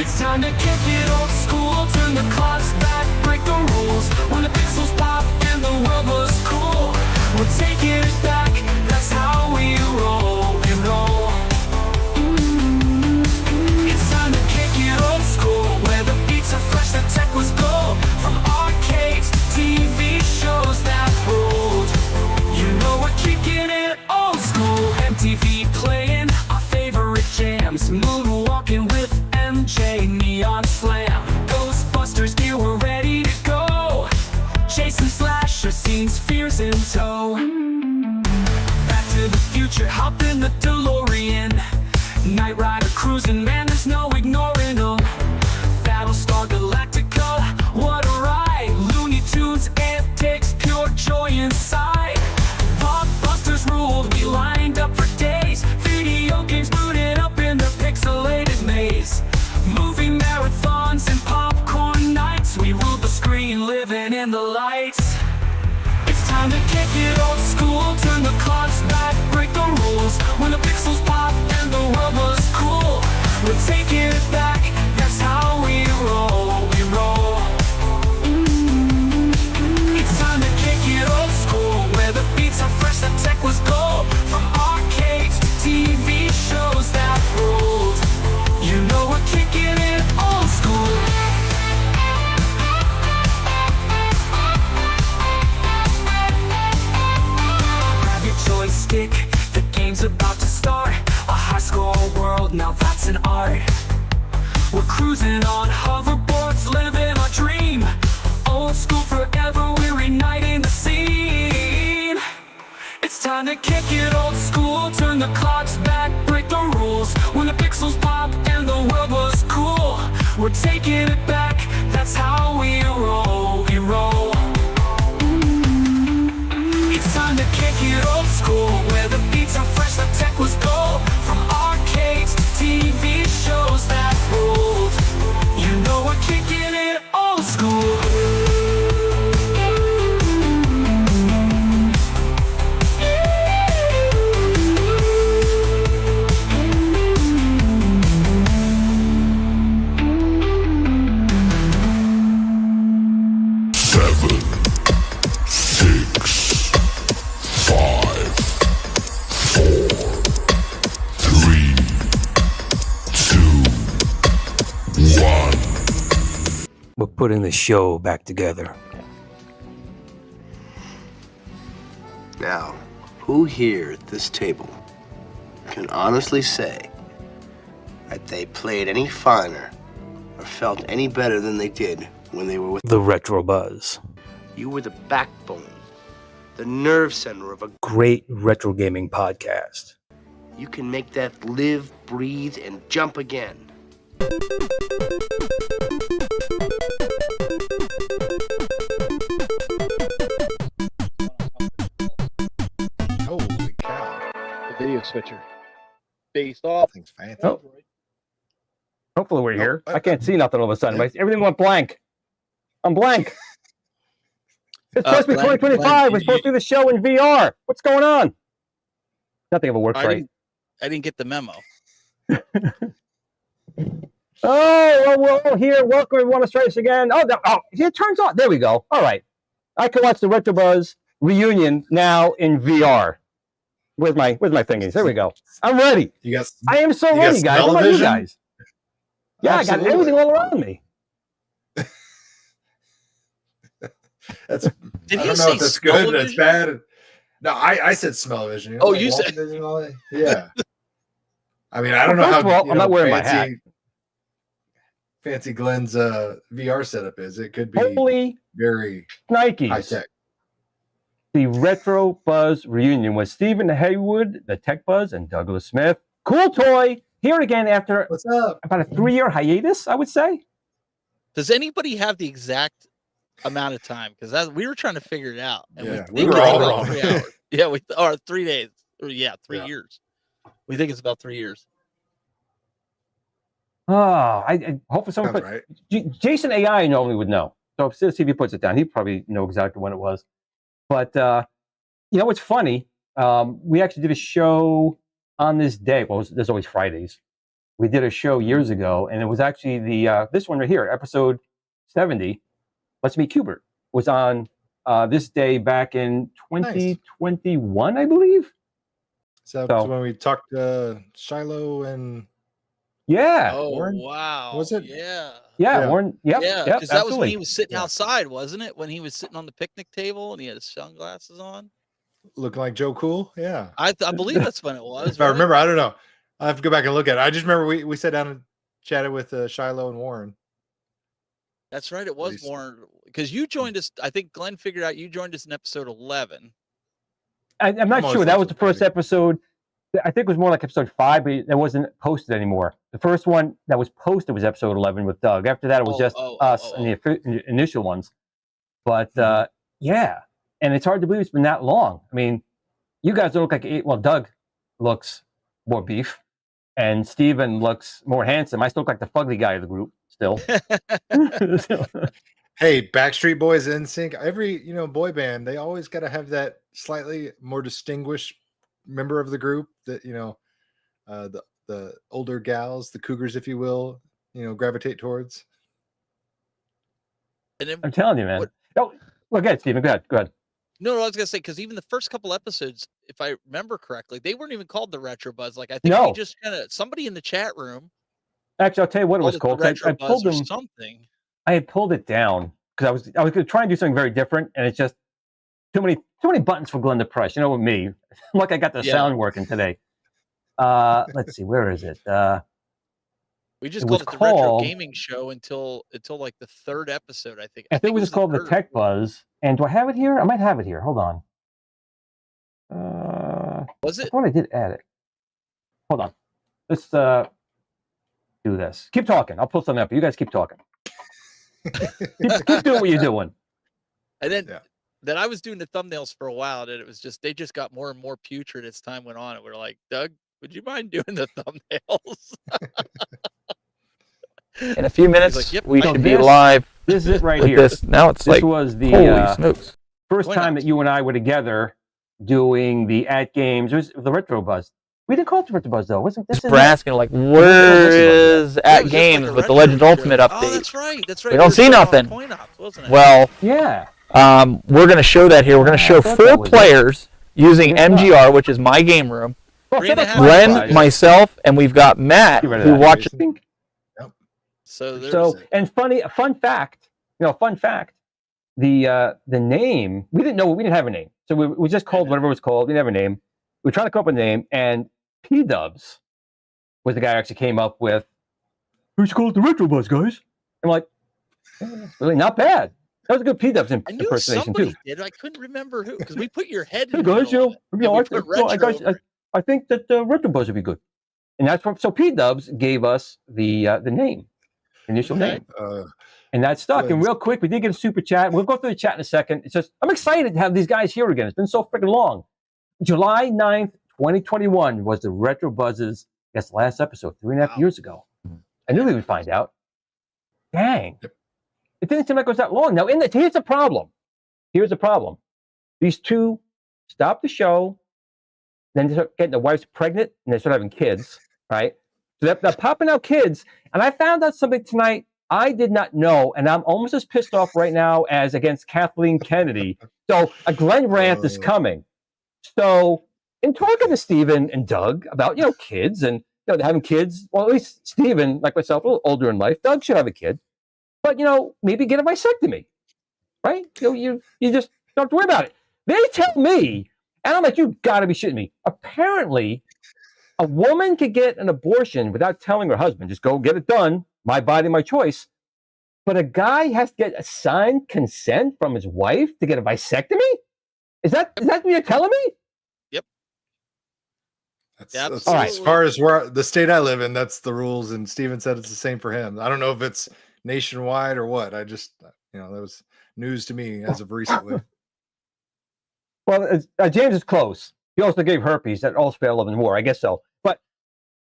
It's time to kick it old school, turn the clocks back, break the rules. When the pixels pop and the world was cool, we're taking it back, that's how we roll, we roll. It's time to kick it old school, where the beats are fresh, the tech was gold. From arcades to TV shows that ruled, you know we're kicking it old school. MTV playing our favorite jams, moonwalking with MJ, neon slam, Ghostbusters gear, we're ready to go. Chasing slasher scenes, fears in tow. Back to the future, hop in the DeLorean. Knight Rider cruising, man, there's no ignoring them. Battlestar Galactica, what a ride. Looney Tunes, antics, pure joy inside. Blockbusters ruled, we lined up for days. Video games booted up in the pixelated maze. Movie marathons and popcorn nights, we ruled the screen, living in the lights. It's time to kick it old school, turn the clocks back, break the rules. When the pixels pop and the world was cool, we're taking it back, that's how we roll, we roll. It's time to kick it old school, where the beats are fresh, the tech was gold. From arcades to TV shows that ruled, you know we're kicking it old school. Grab your joystick, the game's about to start. A high score world, now that's an art. We're cruising on hoverboards, living our dream. Old school forever, we're igniting the scene. It's time to kick it old school, turn the clocks back, break the rules. When the pixels pop and the world was cool, we're taking it back, that's how we roll, we roll. putting the show back together. Now, who here at this table can honestly say that they played any finer or felt any better than they did when they were with The Retro Buzz. You were the backbone, the nerve center of a Great retro gaming podcast. You can make that live, breathe, and jump again. Holy cow. The video switcher. Based off. Thing's fancy. Oh. Hopefully we're here. I can't see nothing all of a sudden. Everything went blank. I'm blank. It's supposed to be 2025. We're supposed to do the show in VR. What's going on? Nothing ever works right. I didn't get the memo. Oh, here. Welcome everyone. Let's try this again. It turns on. There we go. All right. I can watch the Retro Buzz reunion now in VR. Where's my thingies? There we go. I'm ready. I am so ready, guys. What about you guys? Yeah, absolutely. I got everything all around me. I don't know if that's good, that's bad. No, I said smell-o-vision. You know, you said yeah. I mean, I don't know how I'm not wearing my hat. Fancy Glenn's VR setup is. It could be very Nikes. high tech. The Retro Buzz reunion with Stephen Haywood, the Tech Buzz, and Douglas Smith. CoolToy here again after What's up? About a 3-year hiatus, I would say. Does anybody have the exact amount of time? Because we were trying to figure it out. And we were all wrong. 3 hours. Yeah, 3 days. Or 3 years. We think it's about 3 years. Oh, I hopefully someone put right. Jason AI normally would know. So see if he puts it down. He'd probably know exactly when it was. But you know what's funny? We actually did a show on this day. Well, there's always Fridays. We did a show years ago, and it was actually the this one right here, episode 70. Let's Meet Cubert was on this day back in 2021, I believe. So when we talked to Shiloh and Warren? Wow. Was it? Yeah. Warren. Yep. Yeah, because that was when he was sitting outside, wasn't it? When he was sitting on the picnic table and he had his sunglasses on. Looking like Joe Cool. Yeah. I believe that's when it was. If I remember, I don't know. I have to go back and look at it. I just remember we sat down and chatted with Shiloh and Warren. That's right. It was Warren because you joined us. I think Glenn figured out you joined us in episode 11. I'm not sure. That was the first episode. I think it was more like episode 5, but it wasn't posted anymore. The first one that was posted was episode 11 with Doug. After that, it was just us and the initial ones. But yeah, and it's hard to believe it's been that long. I mean, you guys don't look like Doug looks more beef, and Steven looks more handsome. I still look like the fugly guy of the group still. Hey, Backstreet Boys, NSYNC, every boy band, they always got to have that slightly more distinguished member of the group that the older gals, the cougars, if you will, gravitate towards. And then, I'm telling you, man. Go ahead, Steven. Go ahead. No, I was gonna say because even the first couple episodes, if I remember correctly, they weren't even called the Retro Buzz. Like I think we just somebody in the chat room. Actually, I'll tell you what it was called. I pulled them, something. I had pulled it down because I was going to try and do something very different, and it's just too many buttons for Glenn to press. You know, with me, like I got the sound working today. Let's see, where is it? We just called it the Retro Gaming Show until like the 3rd episode, I think. I think it was just called the Tech Buzz. And do I have it here? I might have it here. Hold on. Was it? I thought I did add it. Hold on. Let's do this. Keep talking. I'll pull something up. You guys keep talking. keep doing what you're doing. And then I was doing the thumbnails for a while, and it was just they just got more and more putrid as time went on. And we were like, Doug, would you mind doing the thumbnails? In a few minutes, like, we should be live. This is it right with here. This. Now it's this was the holy smokes. First time that you and I were together doing the at games. It was the Retro Buzz. We didn't call it the Retro Buzz though, wasn't this? We're asking like, where is at games with the Legend Ultimate update? Oh, that's right. That's right. We don't see nothing. Well, yeah. We're going to show that here. We're going to show 4 players using MGR, which is my game room. Glenn, myself, and we've got Matt who watches. So and fun fact, fun fact: the name, we didn't have a name, so we just called whatever it was called. We didn't have a name. We were trying to come up with a name, and P-Dubs was the guy who actually came up with. We should call it the Retro Buzz, guys. I'm like, it's really not bad. That was a good P-Dubs impersonation too. Did. I couldn't remember who, because we put your head. Hey in guys, the I think that Retro Buzz would be good, and that's so P-Dubs gave us the name, initial name, and that stuck. And real quick, we did get a super chat. We'll go through the chat in a second. It's just I'm excited to have these guys here again. It's been so freaking long. July 9th, 2021 was the Retro Buzz's last episode, 3.5 years ago. I knew we would find out. Dang. It didn't seem like it was that long. Now, here's the problem. Here's the problem. These two stopped the show, then they start getting the wives pregnant, and they start having kids, right? So they're popping out kids. And I found out something tonight I did not know, and I'm almost as pissed off right now as against Kathleen Kennedy. So a Glenn rant is coming. So in talking to Steven and Doug about, kids and having kids, well, at least Steven, like myself, a little older in life, Doug should have a kid. But, maybe get a vasectomy, right? You just don't have to worry about it. They tell me, and I'm like, you got to be shitting me. Apparently, a woman could get an abortion without telling her husband, just go get it done, my body, my choice. But a guy has to get a signed consent from his wife to get a vasectomy? Is that what you're telling me? Yep. That's all right. As far as the state I live in, that's the rules. And Steven said it's the same for him. I don't know if it's nationwide or what. I just, that was news to me as of recently. Well, James is close. He also gave herpes. That also failed even more. I guess so. But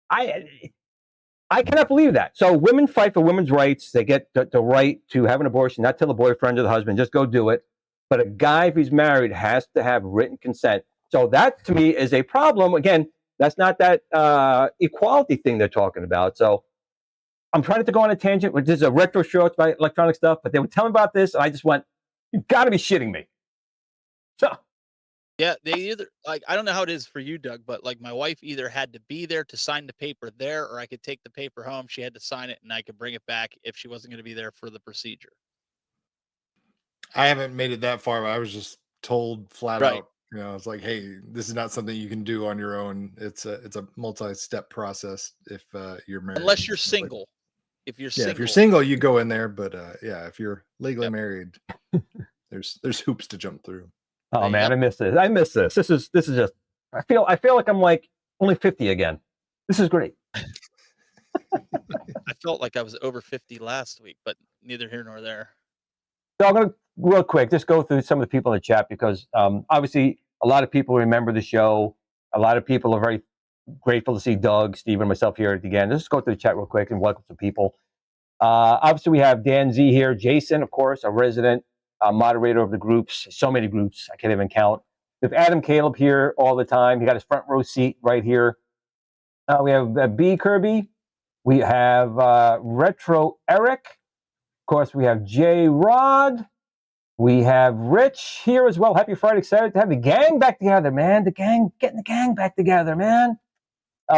I cannot believe that. So women fight for women's rights. They get the right to have an abortion, not tell the boyfriend or the husband, just go do it. But a guy, if he's married, has to have written consent. So that, to me, is a problem. Again, that's not that equality thing they're talking about. So I'm trying to go on a tangent, which is a retro show. It's about electronic stuff. But they were telling me about this, and I just went, you've got to be shitting me. So. Yeah, they either, I don't know how it is for you, Doug, but my wife either had to be there to sign the paper there, or I could take the paper home. She had to sign it, and I could bring it back if she wasn't going to be there for the procedure. I haven't made it that far, but I was just told flat out, it's like, hey, this is not something you can do on your own. It's a multi-step process if you're married. Unless you're single. If you're single. If you're single, you go in there. But if you're legally married, there's hoops to jump through. Oh man, I miss this. This is just. I feel like I'm only 50 again. This is great. I felt like I was over 50 last week, but neither here nor there. So I'm gonna real quick just go through some of the people in the chat because obviously a lot of people remember the show. A lot of people are very grateful to see Doug, Steve, and myself here again. Let's go through the chat real quick and welcome some people. Obviously we have Dan Z here, Jason, of course, a resident. Moderator of the groups, so many groups, I can't even count. We have Adam Caleb here all the time. He got his front row seat right here. We have B Kirby. We have Retro Eric. Of course, we have J Rod. We have Rich here as well. Happy Friday. Excited to have the gang back together, man. Getting the gang back together, man.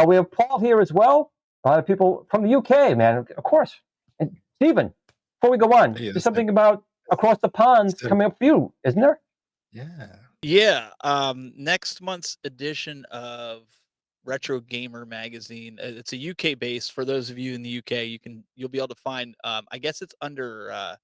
We have Paul here as well. A lot of people from the UK, man, of course. And Stephen, before we go on, there's something about across the pond coming up for you, isn't there? Yeah. Next month's edition of Retro Gamer magazine. It's a UK base. For those of you in the UK, you'll be able to find. I guess it's under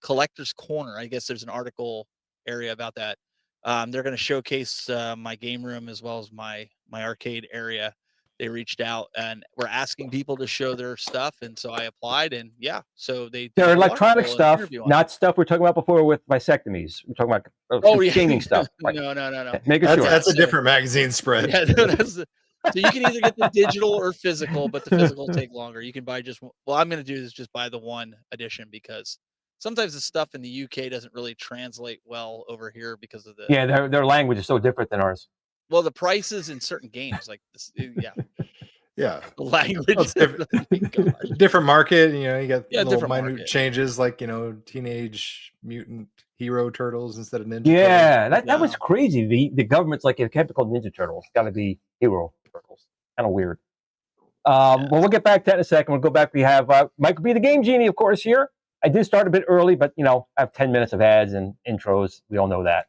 Collector's Corner. I guess there's an article area about that. They're going to showcase my game room as well as my arcade area. They reached out and were asking people to show their stuff, and so I applied, and so they're electronic stuff, not stuff we're talking about before with vasectomies. We're talking about gaming stuff. Right? No. That's a different magazine spread. Yeah, so you can either get the digital or physical, but the physical will take longer. You can buy just well, I'm going to do is just buy the one edition because sometimes the stuff in the UK doesn't really translate well over here because of the their language is so different than ours. Well, the prices in certain games, like this, the language, different market. You got little minute changes, like Teenage Mutant Hero Turtles instead of Ninja. Turtles. That was crazy. The government's like, it can't be called Ninja Turtles. It's got to be Hero Turtles. Kind of weird. Well, we'll get back to that in a second. We'll go back. We have Michael B, the Game Genie, of course, here. I did start a bit early, but I have 10 minutes of ads and intros. We all know that.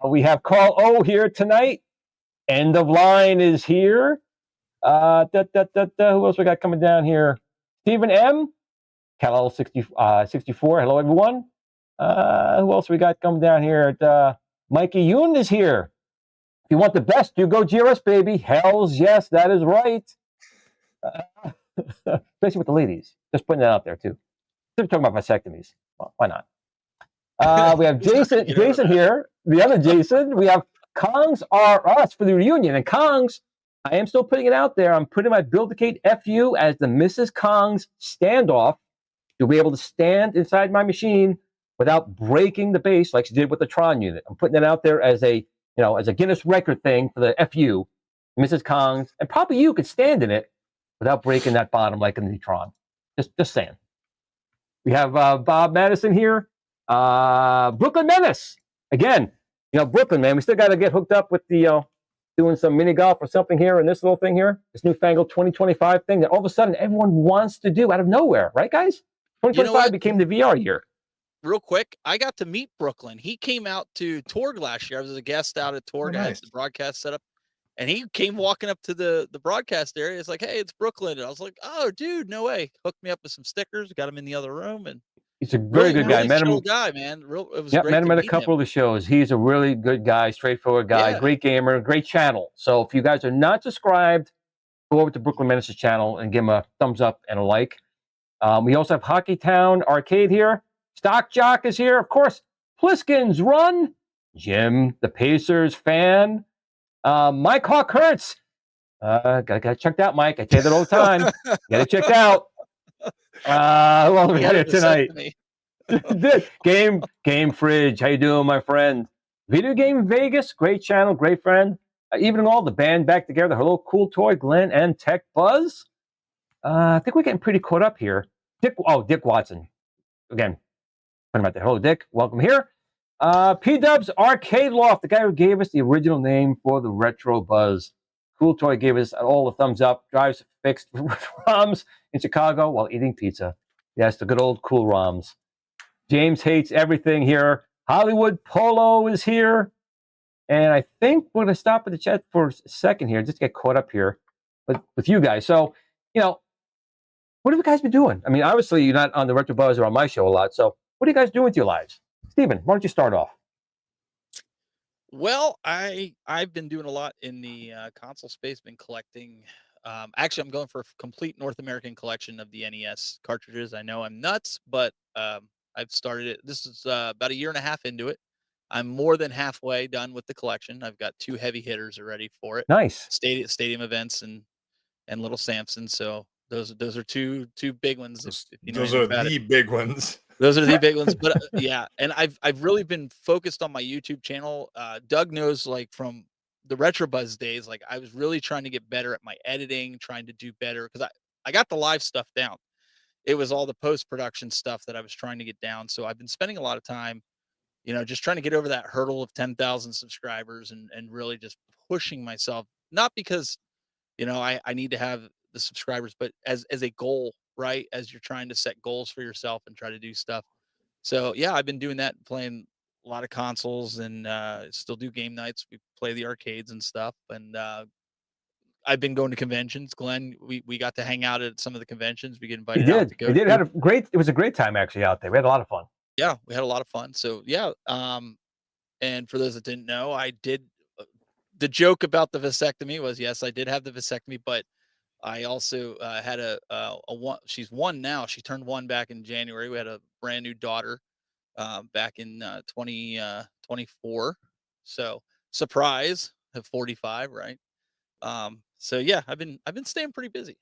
We have Carl O here tonight. End of line is here. Who else we got coming down here? Stephen M. Cal 64. Hello, everyone. Who else we got coming down here? Mikey Yoon is here. If you want the best, you go GRS, baby. Hells yes, that is right. Especially with the ladies. Just putting that out there, too. We're talking about vasectomies. Well, why not? We have Jason here. The other Jason. We have Kongs are us for the reunion. And Kongs, I am still putting it out there. I'm putting my Build-A-Cade FU as the Mrs. Kongs standoff. You'll be able to stand inside my machine without breaking the base like she did with the Tron unit. I'm putting it out there as a Guinness record thing for the FU, Mrs. Kongs, and probably you could stand in it without breaking that bottom like in the Tron. Just saying. We have Bob Madison here. Brooklyn Menace. Again, Brooklyn, man, we still got to get hooked up with the doing some mini golf or something here in this little thing here, this newfangled 2025 thing that all of a sudden everyone wants to do out of nowhere, right, guys? 2025 became the VR year. Real quick, I got to meet Brooklyn. He came out to Torg last year. I was a guest out at Torg. I had the broadcast set up. And he came walking up to the broadcast area. It's like, hey, it's Brooklyn. And I was like, oh, dude, no way. Hooked me up with some stickers. Got him in the other room. And he's a very good guy. Met him, guy, man. It was met him at a couple of the shows. He's a really good guy, straightforward guy, great gamer, great channel. So if you guys are not subscribed, go over to Brooklyn Menace's channel and give him a thumbs up and a like. We also have Hockey Town Arcade here. Stock Jock is here. Of course, Pliskin's Run. Jim, the Pacers fan. Mike Hawk Hurts. Got checked out, Mike. I say that all the time. Get it checked out. Who else we got here tonight? Game Fridge. How you doing, my friend? Video Game Vegas. Great channel, great friend. Evening all, the band back together. Hello, CoolToy, Glenn, and Tech Buzz. I think we're getting pretty caught up here. Dick Watson. Again, talking about that. Hello, Dick. Welcome here. P-Dubs Arcade Loft, the guy who gave us the original name for the Retro Buzz. CoolToy gave us all the thumbs up. Drives fixed ROMs in Chicago while eating pizza. Yes, the good old cool ROMs. James hates everything here. Hollywood Polo is here. And I think we're going to stop at the chat for a second here, just to get caught up here with you guys. So, what have you guys been doing? I mean, obviously, you're not on the Retro Buzz or on my show a lot. So, what are you guys doing with your lives? Steven, why don't you start off? Well, I've been doing a lot in the console space. Been collecting. Actually, I'm going for a complete North American collection of the NES cartridges. I know I'm nuts, but I've started it. This is about a year and a half into it. I'm more than halfway done with the collection. I've got 2 heavy hitters already for it. Nice. Stadium events and Little Samson. So those are two big ones. Those are the big ones. Those are the big ones. But yeah, and I've really been focused on my YouTube channel. Doug knows, like, from the Retro Buzz days, like, I was really trying to get better at my editing, trying to do better, because I got the live stuff down. It was all the post-production stuff that I was trying to get down. So I've been spending a lot of time, just trying to get over that hurdle of 10,000 subscribers and really just pushing myself, not because, I need to have the subscribers, but as a goal, right? As you're trying to set goals for yourself and try to do stuff. So yeah, I've been doing that, playing a lot of consoles, and still do game nights. We play the arcades and stuff. And I've been going to conventions. Glenn, we got to hang out at some of the conventions. We get invited out to go. We did. It was a great time actually out there. We had a lot of fun. Yeah, we had a lot of fun. So yeah, and for those that didn't know, I did. The joke about the vasectomy was, yes, I did have the vasectomy, but I also had a one. She's 1 now. She turned 1 back in January. We had a brand new daughter back in 2024. So surprise, have 45, right? So yeah, I've been staying pretty busy.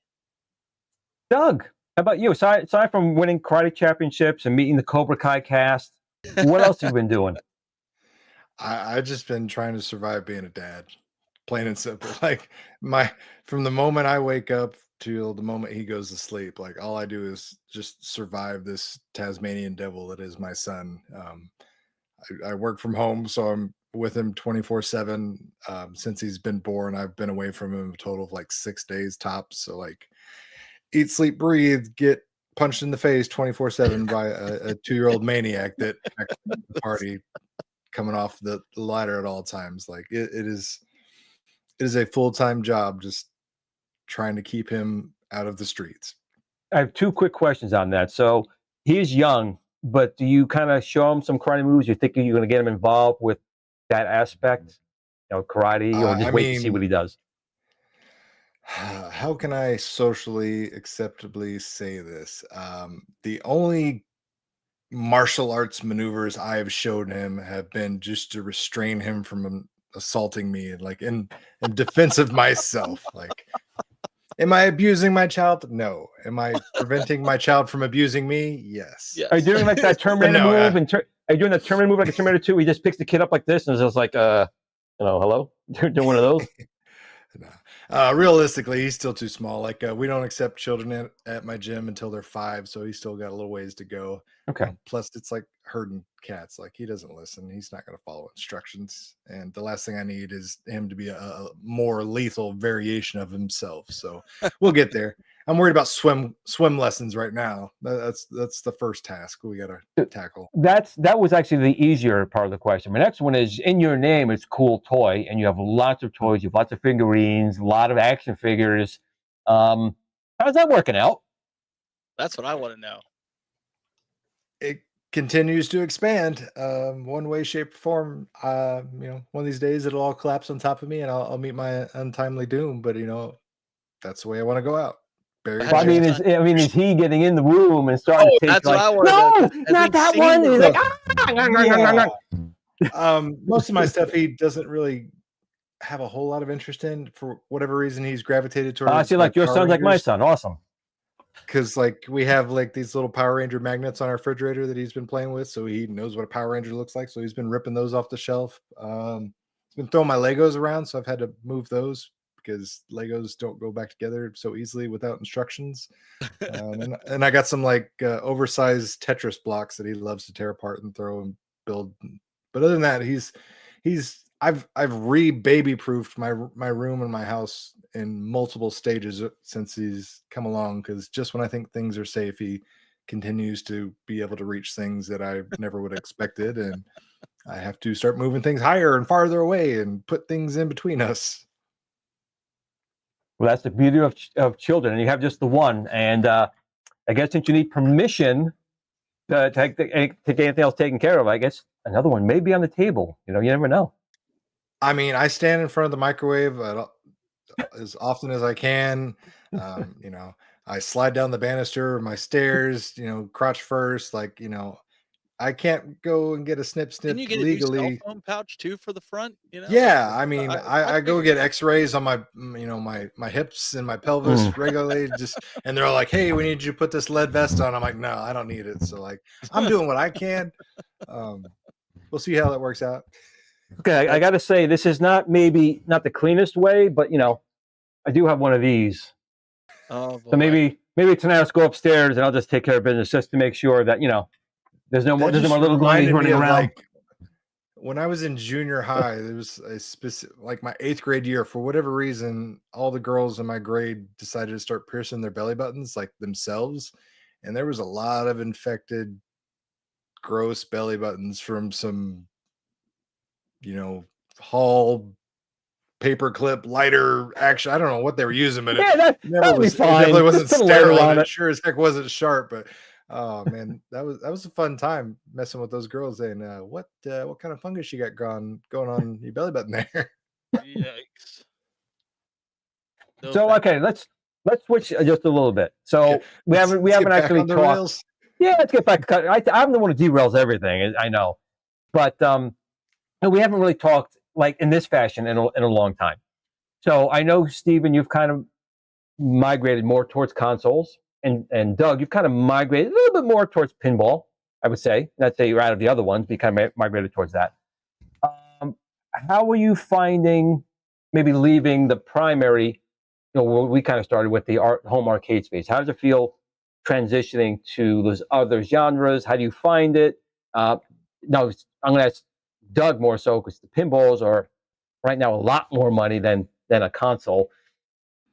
Doug, how about you? Aside from winning karate championships and meeting the Cobra Kai cast, what else have you been doing? I just been trying to survive being a dad, plain and simple. Like, from the moment I wake up till the moment he goes to sleep, like, all I do is just survive this Tasmanian devil that is my son. I work from home, so I'm with him 24/7. Since he's been born, I've been away from him a total of like 6 days tops. So, like, eat, sleep, breathe, get punched in the face 24/7 by a 2-year-old maniac that acts like the party coming off the ladder at all times. Like it is a full-time job just trying to keep him out of the streets. I have 2 quick questions on that. So he's young, but do you kind of show him some karate moves? You think you're going to get him involved with that aspect, karate, or just wait to see what he does? How can I socially acceptably say this? The only martial arts maneuvers I have shown him have been just to restrain him from assaulting me, like in defense of myself. Like, am I abusing my child? No. Am I preventing my child from abusing me? Yes. Are you doing like that Terminator move? Are you doing that Terminator move like a Terminator 2? He just picks the kid up like this and is just like, hello? Doing one of those? No. Realistically, he's still too small. Like we don't accept children at my gym until they're 5, so he's still got a little ways to go. Okay. Plus, it's like herding cats. Like he doesn't listen. He's not going to follow instructions. And the last thing I need is him to be a more lethal variation of himself. So we'll get there. I'm worried about swim lessons right now. That's the first task we got to tackle. That was actually the easier part of the question. My next one is, in your name, it's CoolToy, and you have lots of toys, you have lots of figurines, a lot of action figures. How's that working out? That's what I want to know. It continues to expand, one way, shape, or form. One of these days it'll all collapse on top of me, and I'll meet my untimely doom. But that's the way I want to go out. Well, I mean, is he getting in the room and starting to take that's what I want no, not that one. He's like, most of my stuff he doesn't really have a whole lot of interest in. For whatever reason, he's gravitated towards. I see, like your son's like my son. Awesome. Because like we have like these little Power Ranger magnets on our refrigerator that he's been playing with, so he knows what a Power Ranger looks like. So he's been ripping those off the shelf. He's been throwing my Legos around, so I've had to move those because Legos don't go back together so easily without instructions. And I got some like oversized Tetris blocks that he loves to tear apart and throw and build. But other than that, I've re-baby proofed my room and my house in multiple stages since he's come along, because just when I think things are safe, he continues to be able to reach things that I never would have expected, and I have to start moving things higher and farther away and put things in between us. Well, that's the beauty of children, and you have just the one. And I guess since you need permission to get anything else taken care of, I guess another one may be on the table. You never know. I mean, I stand in front of the microwave as often as I can. I slide down the banister, my stairs, crotch first. Like, I can't go and get a snip Can you get legally. a new cell phone pouch too for the front? Yeah, I mean, I go get X-rays on my, my hips and my pelvis regularly. And they're all like, "Hey, we need you to put this lead vest on." I'm like, "No, I don't need it." So like, I'm doing what I can. We'll see how that works out. Okay, I got to say, this is not the cleanest way, but I do have one of these. Oh, boy. So maybe tonight I'll go upstairs and I'll just take care of business just to make sure that there's no more little gliddies running around. Like, when I was in junior high, there was a specific, like my 8th grade year, for whatever reason, all the girls in my grade decided to start piercing their belly buttons like themselves, and there was a lot of infected, gross belly buttons from some Hall paperclip lighter action. I don't know what they were using, but that would be fine. It definitely wasn't sterile, and it it sure as heck wasn't sharp. But oh man, that was a fun time messing with those girls. And what kind of fungus you got going on your belly button there? Yikes. So okay, let's switch just a little bit. So we haven't actually talked. Yeah, let's get back. I'm the one who derails everything. I know, but we haven't really talked like in this fashion in a long time. So I know, Steven, you've kind of migrated more towards consoles, and Doug, you've kind of migrated a little bit more towards pinball, I would say. I'd say you're out of the other ones, but you kind of migrated towards that. How are you finding maybe leaving the primary, we kind of started with the home arcade space. How does it feel transitioning to those other genres? How do you find it? No, I'm going to ask Doug more so, because the pinballs are right now a lot more money than a console.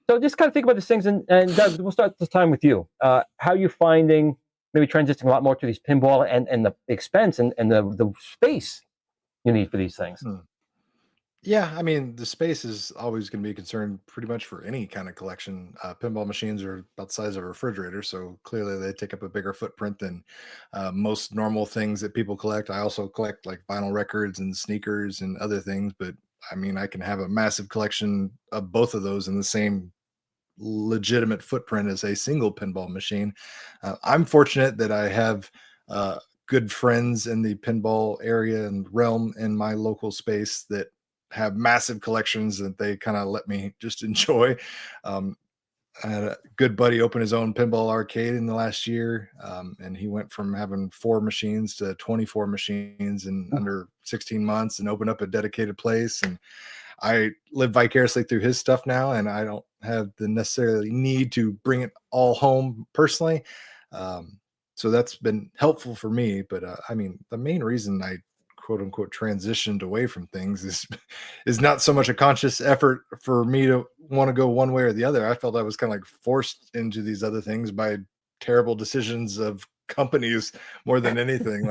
So just kind of think about these things, and Doug, we'll start this time with you. How you finding maybe transitioning a lot more to these pinball and the expense and the space you need for these things? Yeah, I mean, the space is always going to be a concern pretty much for any kind of collection. Pinball machines are about the size of a refrigerator, so clearly they take up a bigger footprint than most normal things that people collect. I also collect like vinyl records and sneakers and other things, but I mean, I can have a massive collection of both of those in the same legitimate footprint as a single pinball machine. I'm fortunate that I have good friends in the pinball area and realm in my local space that have massive collections that they kind of let me just enjoy. Um, I had a good buddy open his own pinball arcade in the last year, and he went from having 4 machines to 24 machines in under 16 months and opened up a dedicated place. And I live vicariously through his stuff now, and I don't have the necessarily need to bring it all home personally. So that's been helpful for me. But I mean, the main reason I quote unquote transitioned away from things is not so much a conscious effort for me to want to go one way or the other. I felt I was kind of like forced into these other things by terrible decisions of companies more than anything.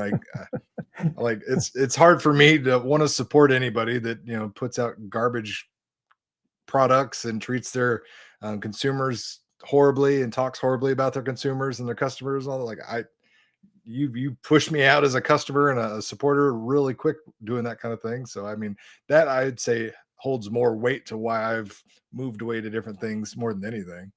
Like it's hard for me to want to support anybody that puts out garbage products and treats their consumers horribly and talks horribly about their consumers and their customers and all that. Like you pushed me out as a customer and a supporter really quick doing that kind of thing. So I mean, that I'd say holds more weight to why I've moved away to different things more than anything.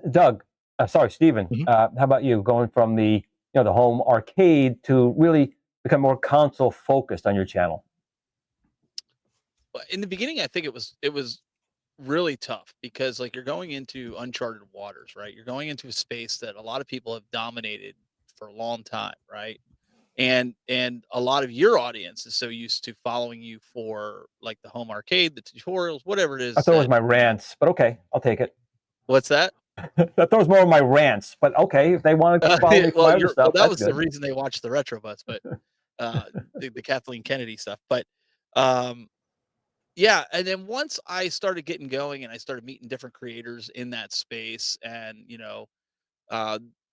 Doug, sorry, Steven, how about you going from the the home arcade to really become more console focused on your channel? In the beginning, I think it was really tough because like you're going into uncharted waters, right? You're going into a space that a lot of people have dominated for a long time, right? And a lot of your audience is so used to following you for like the home arcade, the tutorials, whatever it is. I thought it was my rants, but okay, I'll take it. What's that? I thought it was more of my rants, but okay, if they want to follow me for my other stuff, that was good. the reason they watched the Retro Bus, but the Kathleen Kennedy stuff. But yeah, and then once I started getting going and I started meeting different creators in that space and,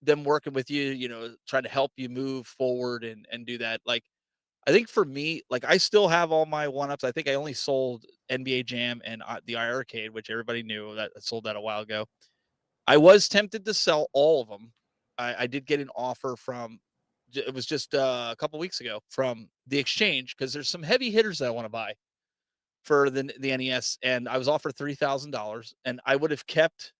them working with you, trying to help you move forward and do that. Like, I think for me, like I still have all my one-ups. I think I only sold NBA Jam and the Arcade, which everybody knew that I sold that a while ago. I was tempted to sell all of them. I did get an offer from, it was just a couple weeks ago from the exchange because there's some heavy hitters that I want to buy for the NES, and I was offered $3,000, and I would have kept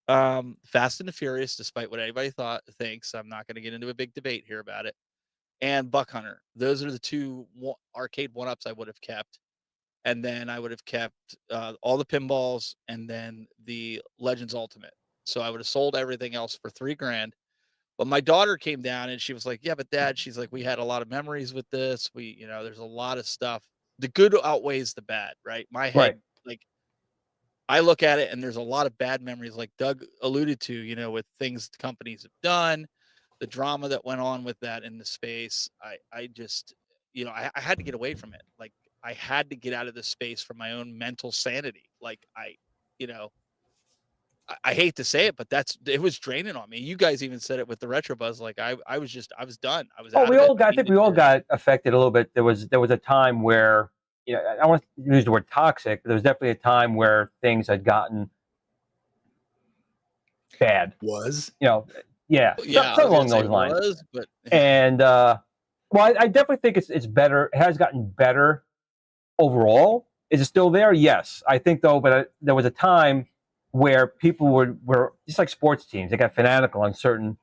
Fast and the Furious, despite what anybody thinks. I'm not going to get into a big debate here about it. And Buck Hunter. Those are the two arcade one-ups I would have kept, and then I would have kept all the pinballs, and then the Legends Ultimate. So I would have sold everything else for $3,000. But my daughter came down and she was like, "Yeah, but Dad," she's like, "we had a lot of memories with this. There's a lot of stuff. The good outweighs the bad, right?" My head, like, I look at it and there's a lot of bad memories, like Doug alluded to, with things companies have done, the drama that went on with that in the space. I just, I had to get away from it. Like, I had to get out of this space for my own mental sanity. Like, I hate to say it, but it was draining on me. You guys even said it with the Retro Buzz. Like I was done. I was. Oh, I think we all got affected a little bit. There was a time where, I don't want to use the word toxic, but there was definitely a time where things had gotten bad. Yeah, something along those lines. And well, I definitely think it's better. It has gotten better overall. Is it still there? Yes, I think though. But there was a time where people were just like sports teams. They got fanatical on certain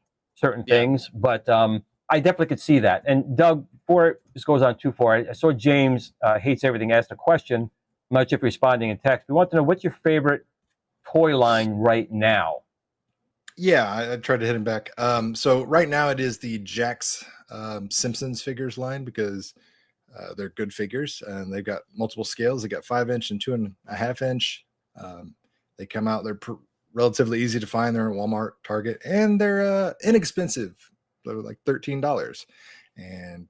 things. But I definitely could see that. And Doug, before this goes on too far, I saw James Hates Everything asked a question. I'm not sure if you're responding in text. We want to know, what's your favorite toy line right now? Yeah, I tried to hit him back. So right now it is the Jax Simpsons figures line because they're good figures and they've got multiple scales. They got 5-inch and 2.5-inch. They come out. They're relatively easy to find. They're at Walmart, Target, and they're inexpensive. They're like $13. And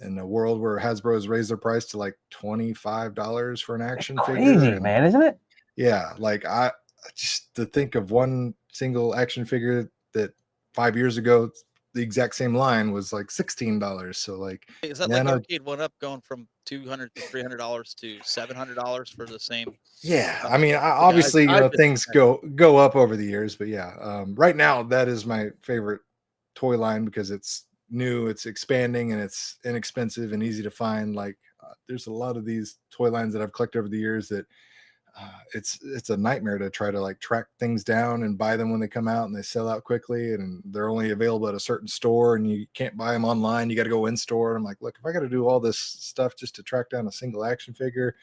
in a world where Hasbro has raised their price to like $25 for an action figure, crazy, man, isn't it? Yeah, like I just to think of one single action figure that 5 years ago, the exact same line was like $16. So like, Is that like Arcade One Up going from $200 to $300 to $700 for the same? Yeah, I mean, obviously, things go up over the years, but yeah, right now that is my favorite toy line because it's new, it's expanding, and it's inexpensive and easy to find. Like, there's a lot of these toy lines that I've collected over the years that it's a nightmare to try to like track things down and buy them when they come out and they sell out quickly and they're only available at a certain store and you can't buy them online. You got to go in store. I'm like, look, if I got to do all this stuff just to track down a single action figure,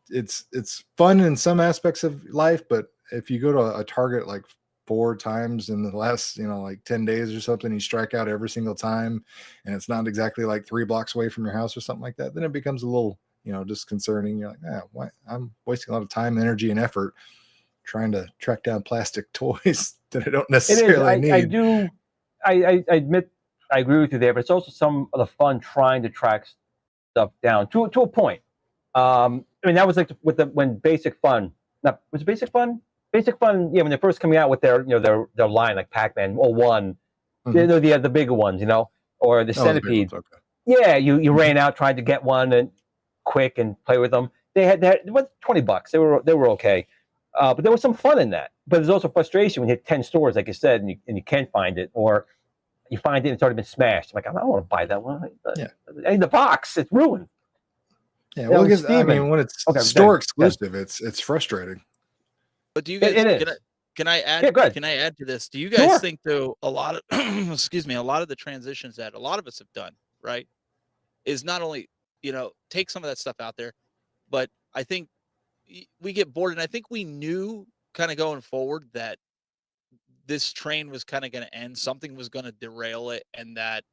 it's fun in some aspects of life, but if you go to a Target like 4 times in the last like 10 days or something, you strike out every single time and it's not exactly like 3 blocks away from your house or something like that, then it becomes a little disconcerting. You're like, why I'm wasting a lot of time, energy, and effort trying to track down plastic toys that I don't necessarily need. I admit I agree with you there, but it's also some of the fun trying to track stuff down to a point. I mean, that was like when Basic Fun, was it Basic Fun? Basic Fun, yeah, when they're first coming out with their their line like Pac-Man 01, they're the bigger ones, or the Centipede. Okay. Yeah, you ran out trying to get one and quick and play with them. They had it was $20. They were okay, but there was some fun in that. But there's also frustration when you hit 10 stores, like you said, and you can't find it, or you find it and it's already been smashed. I'm like, I don't want to buy that one. I need the box. It's ruined. Yeah, well, I mean, when it's store exclusive, it's frustrating. But do you guys? Can I add? Yeah, can I add to this? Do you guys think though a lot of a lot of the transitions that a lot of us have done, right, is not only take some of that stuff out there, but I think we get bored, and I think we knew kind of going forward that this train was kind of going to end, something was going to derail it, and that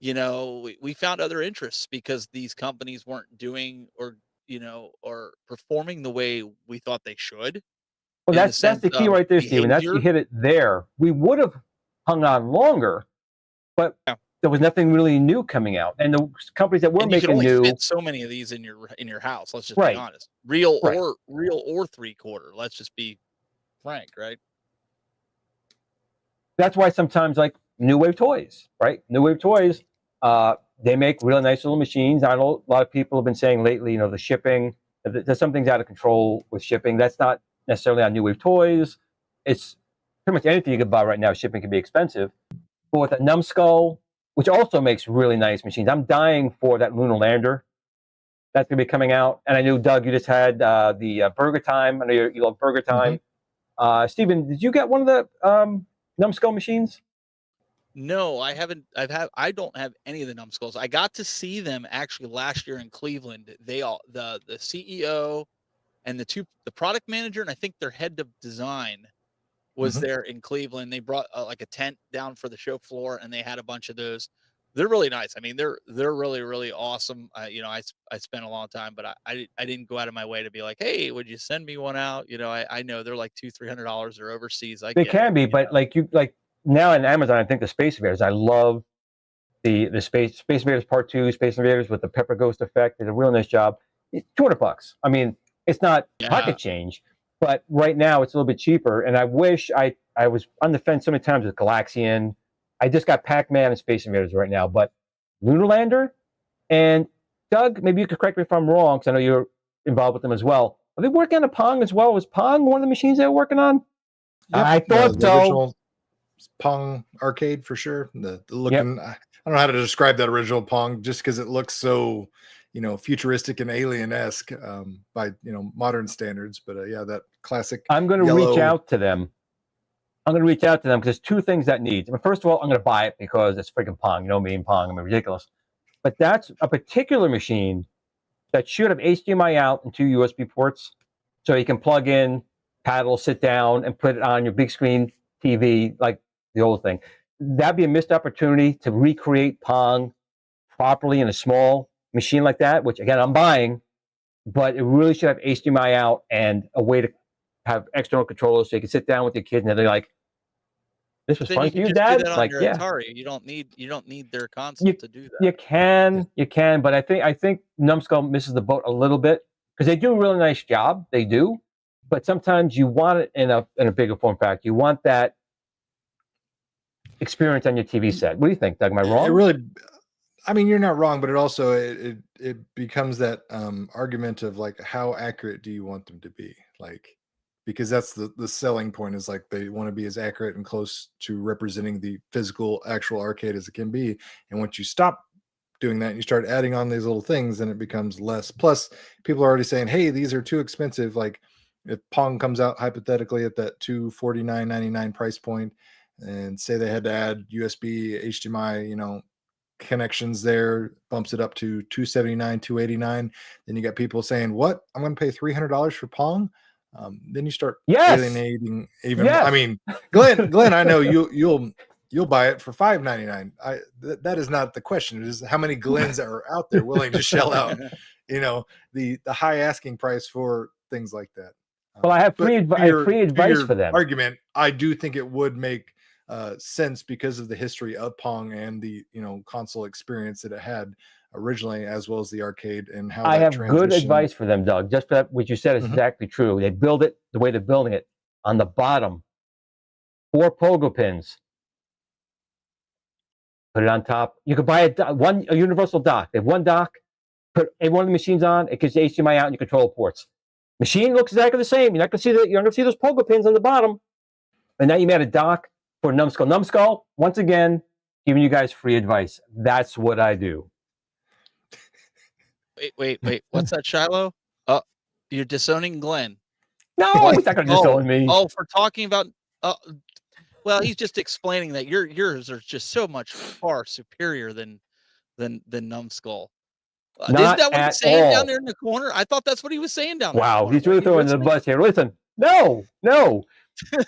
we found other interests because these companies weren't doing or performing the way we thought they should. Well, that's the key right there, Steven. That's you hit it there. We would have hung on longer, but there was nothing really new coming out, and the companies that were making new. Fit so many of these in your house. Let's just be honest. Real or 3/4. Let's just be frank, right? That's why sometimes like New Wave Toys, right? New Wave Toys, they make really nice little machines. I know a lot of people have been saying lately, the shipping. There's some things out of control with shipping. That's not necessarily on New Wave Toys. It's pretty much anything you can buy right now. Shipping can be expensive. But with a Numbskull, which also makes really nice machines. I'm dying for that Lunar Lander. That's going to be coming out. And I knew, Doug, you just had the Burger Time. I know you love Burger Time. Steven, did you get one of the Numbskull machines? No, I haven't. I don't have any of the Numbskulls. I got to see them actually last year in Cleveland. They all the CEO and the product manager and I think their head of design was there in Cleveland. They brought like a tent down for the show floor and they had a bunch of those. They're really nice. I mean, they're really, really awesome. I spent a long time, but I didn't go out of my way to be like, hey, would you send me one out? I know they're like $200-300. They're overseas. They can be, but like now on Amazon, I think the Space Invaders. I love the Space Invaders Part 2, Space Invaders with the Pepper Ghost effect. Did a real nice job. It's $200. I mean, it's not pocket change, but right now it's a little bit cheaper. And I wish I was on the fence so many times with Galaxian. I just got Pac-Man and Space Invaders right now, but Lunar Lander and Doug, maybe you could correct me if I'm wrong, because I know you're involved with them as well. Are they working on a Pong as well? Was Pong one of the machines they were working on? Yep. I thought so. Original Pong arcade for sure. The looking, I don't know how to describe that original Pong just because it looks so, futuristic and alien-esque by modern standards. But that classic. I'm going to reach out to them. Because there's two things that need. I mean, first of all, I'm going to buy it because it's freaking Pong. You know me and Pong. I'm ridiculous. But that's a particular machine that should have HDMI out and 2 USB ports, so you can plug in, paddle, sit down, and put it on your big screen TV like the old thing. That'd be a missed opportunity to recreate Pong properly in a small machine like that, which again I'm buying, but it really should have HDMI out and a way to have external controllers so you can sit down with your kids and they're like, "This was fun for you, Dad." Like, Ikari. You don't need their console to do that. You can, but I think Numbskull misses the boat a little bit because they do a really nice job. They do, but sometimes you want it in a bigger form factor. You want that experience on your TV set. What do you think, Doug? Am I wrong? It really, I mean, you're not wrong, but it also it becomes that argument of like, how accurate do you want them to be? Like, because that's the selling point, is like they want to be as accurate and close to representing the physical actual arcade as it can be. And once you stop doing that and you start adding on these little things, then it becomes less. Plus, people are already saying, hey, these are too expensive. Like if Pong comes out hypothetically at that $249.99 price point, and say they had to add USB, HDMI, connections there, bumps it up to $279, $289. Then you got people saying, what? I'm going to pay $300 for Pong? Then you start alienating even more. I mean, Glenn, I know you'll buy it for $5.99. That is not the question. It is how many Glens are out there willing to shell out, the high asking price for things like that. Well, I have free advice for them. Argument, I do think it would make sense because of the history of Pong and the console experience that it had originally, as well as the arcade, and how I have good advice for them, Doug. Just that what you said is exactly true. They build it the way they're building it. On the bottom, 4 pogo pins. Put it on top. You could buy a universal dock. They have one dock. Put one of the machines on. It gets HDMI out and your control ports. Machine looks exactly the same. You're not going to see that. You're not going to see those pogo pins on the bottom. And now you made a dock for Numbskull. Numbskull, once again, giving you guys free advice. That's what I do. Wait. What's that, Shiloh? Oh, you're disowning Glenn. No, he's not going to disown me. Oh, for talking about. Well, he's just explaining that yours are just so much far superior than Numbskull. Isn't that what he's saying down there in the corner? I thought that's what he was saying down there. Wow, he's really throwing the bus here. Listen, no. The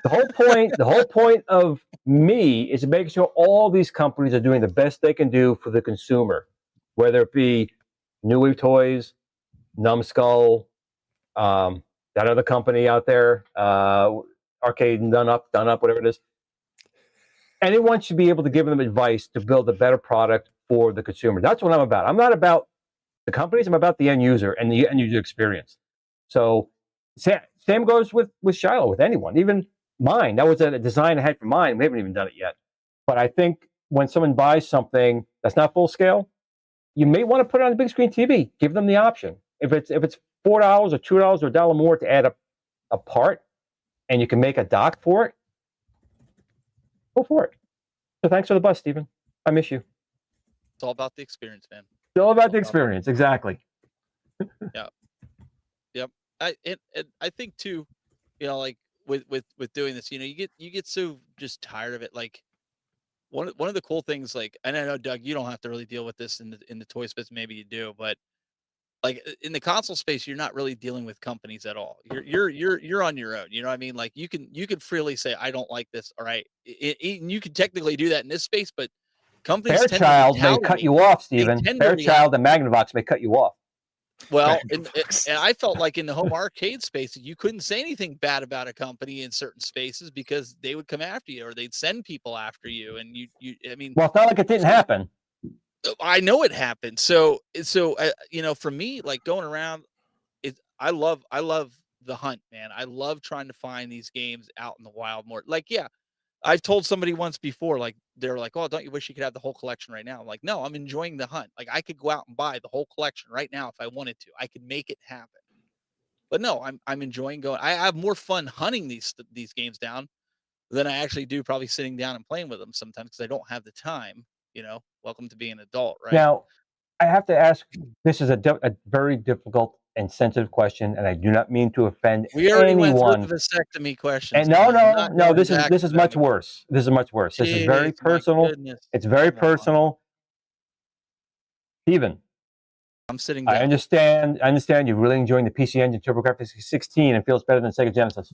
whole point of me is to make sure all these companies are doing the best they can do for the consumer, whether it be New Wave Toys, Numbskull, that other company out there, Arcade and Done Up, whatever it is. Anyone should be able to give them advice to build a better product for the consumer. That's what I'm about. I'm not about the companies. I'm about the end user and the end user experience. So same goes with Shiloh, with anyone, even mine. That was a design I had for mine. We haven't even done it yet. But I think when someone buys something that's not full scale, you may want to put it on the big screen TV. Give them the option. If it's $4 or $2 or $1 more to add a part, and you can make a dock for it, go for it. So thanks for the bus, Stephen. I miss you. It's all about the experience, man. It's all about the experience, exactly. Yeah. Yep. I think too, like with doing this, you get so just tired of it. Like one of the cool things, like, and I know, Doug, you don't have to really deal with this in the toy space. Maybe you do, but like in the console space, you're not really dealing with companies at all. You're on your own. You know what I mean? Like you can freely say, I don't like this. All right. You can technically do that in this space, but companies Fairchild may cut you off, Stephen. Fairchild and Magnavox may cut you off. Well, and I felt like in the home arcade space, you couldn't say anything bad about a company in certain spaces because they would come after you or they'd send people after you. And I mean, well, it's not like it didn't happen. I know it happened. So for me, like going around, I love the hunt, man. I love trying to find these games out in the wild more. Like, yeah, I've told somebody once before, like they're like, "Oh, don't you wish you could have the whole collection right now?" I'm like, "No, I'm enjoying the hunt. Like I could go out and buy the whole collection right now if I wanted to. I could make it happen." But no, I'm enjoying going. I have more fun hunting these games down than I actually do probably sitting down and playing with them sometimes because I don't have the time. Welcome to being an adult, right? Now, I have to ask. This is a very difficult and sensitive question, and I do not mean to offend we already anyone. Went through the vasectomy question. And no. This is much worse. This is much worse. This is very personal. It's very personal. Stephen, I'm sitting down. I understand you're really enjoying the PC Engine TurboGrafx 16 and feels better than Sega Genesis.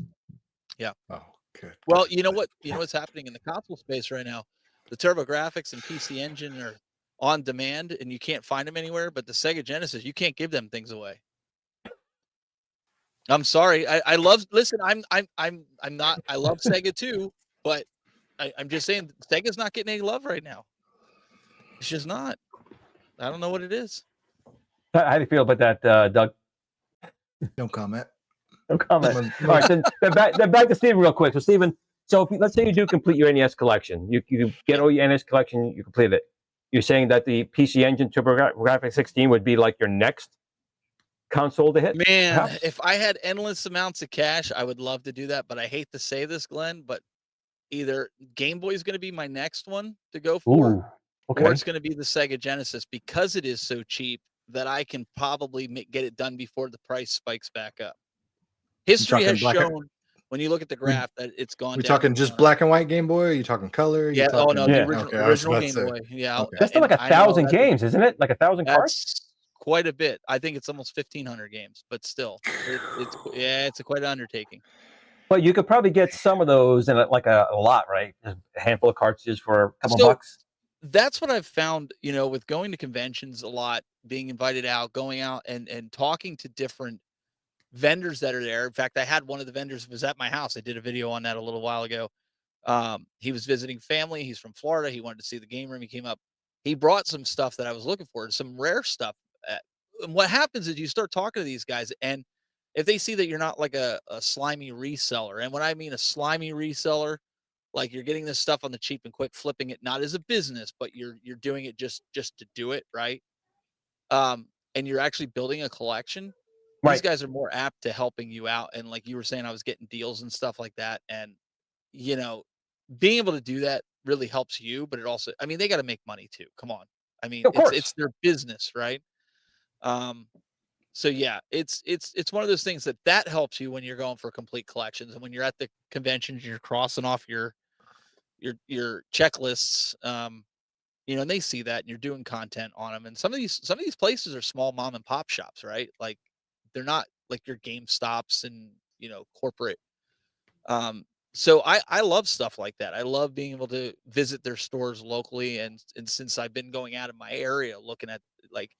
Yeah. Oh, good. Well, you know what's happening in the console space right now? The TurboGrafx and PC Engine are on demand, and you can't find them anywhere. But the Sega Genesis, you can't give them things away. I'm sorry. I love. Listen, I'm not. I love Sega too, but I'm just saying Sega's not getting any love right now. It's just not. I don't know what it is. How do you feel about that, Doug? No comment. No comment. All right, then back to Steven real quick. So Steven, so let's say you do complete your NES collection. You get all your NES collection, you complete it. You're saying that the PC Engine TurboGrafx 16 would be like your next console to hit? Man, perhaps? if I had endless amounts of cash, I would love to do that. But I hate to say this, Glenn, but either Game Boy is going to be my next one to go for, Ooh, okay. or it's going to be the Sega Genesis, because it is so cheap that I can probably get it done before the price spikes back up. History has shown, when you look at the graph, that it's gone We down. talking just black and white Game Boy? Or are you talking color? Yeah. Talking, Oh no, Yeah. the original Game Boy. Yeah. Okay. That's still like 1,000 games, isn't it? Like 1,000 cards? That's quite a bit. I think it's almost 1,500 games, but still, it's quite an undertaking. But you could probably get some of those in like a lot, right? A handful of cartridges for a couple bucks. That's what I've found, with going to conventions a lot, being invited out, going out and talking to different vendors that are there. In fact, I had one of the vendors was at my house. I did a video on that a little while ago. He was visiting family. He's from Florida. He wanted to see the game room. He came up. He brought some stuff that I was looking for, some rare stuff. And what happens is you start talking to these guys, and if they see that you're not like a slimy reseller, and when I mean a slimy reseller, like you're getting this stuff on the cheap and quick, flipping it not as a business, but you're doing it just to do it, right? And you're actually building a collection. Right. These guys are more apt to helping you out. And like you were saying, I was getting deals and stuff like that. And being able to do that really helps you, but it also, I mean, they got to make money too. Come on. I mean, Of course. it's their business, right? So yeah, it's one of those things that helps you when you're going for complete collections, and when you're at the conventions, you're crossing off your checklists, and they see that, and you're doing content on them. And some of these places are small mom and pop shops, right? Like they're not like your GameStops and corporate. So I love stuff like that. I love being able to visit their stores locally, and since I've been going out of my area looking at, like,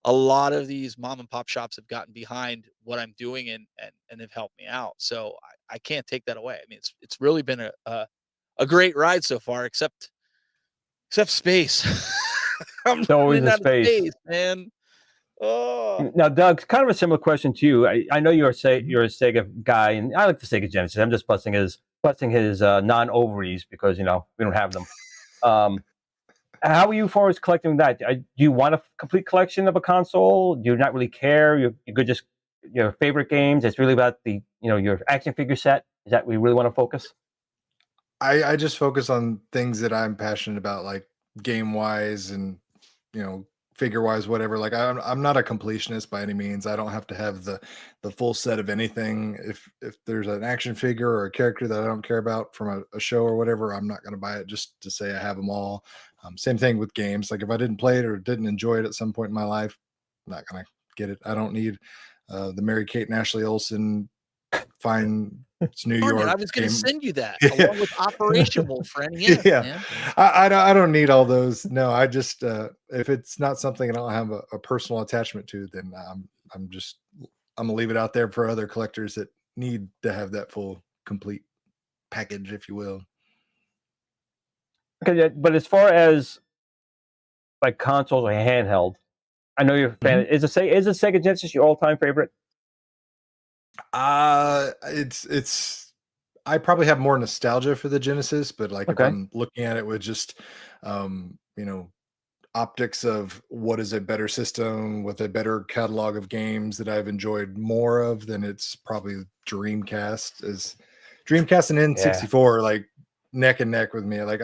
a lot of these mom and pop shops have gotten behind what I'm doing and have helped me out. So I can't take that away. I mean, it's really been a great ride so far, except space. I'm always running the out of space, man. Oh. Now, Doug, kind of a similar question to you. I know you're a Sega guy, and I like the Sega Genesis. I'm just busting his non-ovaries because we don't have them. How are you as far as collecting that? Do you want a complete collection of a console? Do you not really care? You're good, just your favorite games. It's really about the your action figure set. Is that where you really want to focus? I just focus on things that I'm passionate about, like game wise and figure wise, whatever. Like I'm not a completionist by any means. I don't have to have the full set of anything. If there's an action figure or a character that I don't care about from a show or whatever, I'm not going to buy it just to say I have them all. Same thing with games. Like if I didn't play it or didn't enjoy it at some point in my life, I'm not going to get it. I don't need the Mary-Kate and Ashley Olsen Fine It's New York. I was going to send you that Yeah. along with Operation Wolf, friend. Yeah, Yeah. man. I don't need all those. No, I just if it's not something I don't have a personal attachment to, then I'm gonna leave it out there for other collectors that need to have that full complete package, if you will. Okay, but as far as like consoles or handheld, I know you're a fan. Is the Sega Genesis your all-time favorite? It's I probably have more nostalgia for the Genesis, but like if I'm looking at it with just optics of what is a better system with a better catalog of games that I've enjoyed more of, then it's probably Dreamcast. Dreamcast and N64 are like neck and neck with me. Like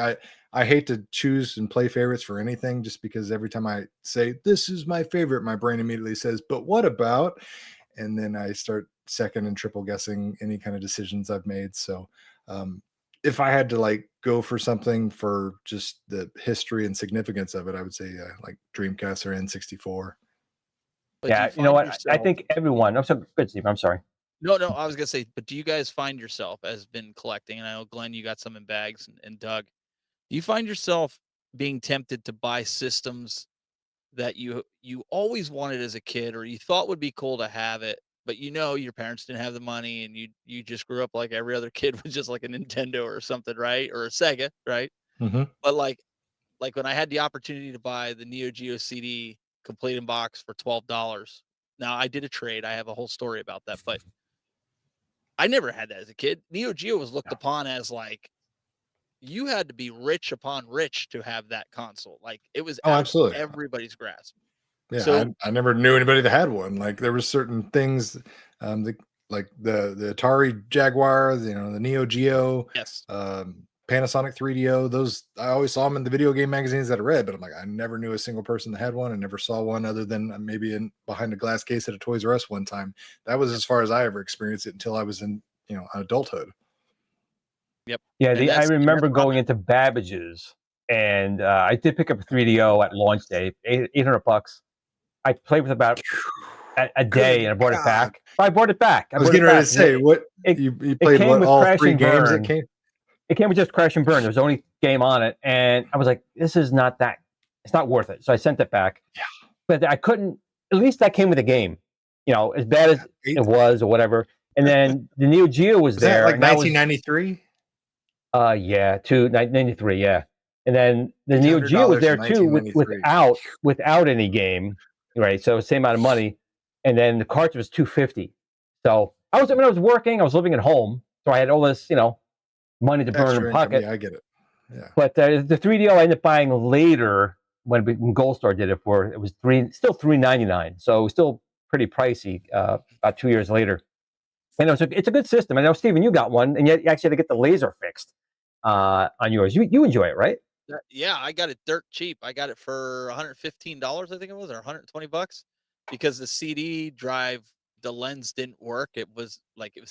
I hate to choose and play favorites for anything, just because every time I say this is my favorite, my brain immediately says, but what about? And then I start second and triple guessing any kind of decisions I've made. So if I had to like go for something for just the history and significance of it, I would say like Dreamcast or N64. But yeah, you know what? I think everyone. I'm so good, Steve. I'm sorry. No, I was gonna say, but do you guys find yourself as been collecting? And I know Glenn, you got some in bags, and Doug, do you find yourself being tempted to buy systems that you always wanted as a kid, or you thought would be cool to have it, but your parents didn't have the money, and you just grew up like every other kid with just like a Nintendo or something, right? Or a Sega, right? Mm-hmm. But like when I had the opportunity to buy the Neo Geo CD complete in box for $12, Now I did a trade. I have a whole story about that, but I never had that as a kid. Neo Geo was looked upon as like, you had to be rich upon rich to have that console. Like it was out absolutely of everybody's grasp. Yeah, So I never knew anybody that had one. Like there were certain things, like the Atari Jaguar, the Neo Geo, yes, Panasonic 3DO. Those I always saw them in the video game magazines that I read, but I'm like, I never knew a single person that had one. I never saw one other than maybe behind a glass case at a Toys R Us one time. That was as far as I ever experienced it until I was in adulthood. Yep. Yeah, I remember going into Babbage's, and I did pick up a 3DO at launch day, $800. I played with about a day, and I brought it back. I brought it back. I was getting ready to say, what you played? What, all three games that came? It came with just Crash and Burn. There was the only game on it, and I was like, "This is not that. It's not worth it." So I sent it back. Yeah. But I couldn't. At least that came with a game. As bad as it was, or whatever. And then the Neo Geo was there. That like 1993. Yeah, 1993. Yeah, and then the Neo Geo was there too, without any game, right? So same amount of money, and then the cartridge was $250. So I was working, I was living at home, so I had all this, money to burn in the pocket. Yeah, I get it. Yeah. But the 3DO I ended up buying later when Gold Star did it for. It was still $399, so it was still pretty pricey. About 2 years later. And it's a good system. I know, Steven, you got one, and yet you actually had to get the laser fixed on yours. You enjoy it, right? Yeah, I got it dirt cheap. I got it for $115, I think it was, or $120, because the CD drive, the lens didn't work. It was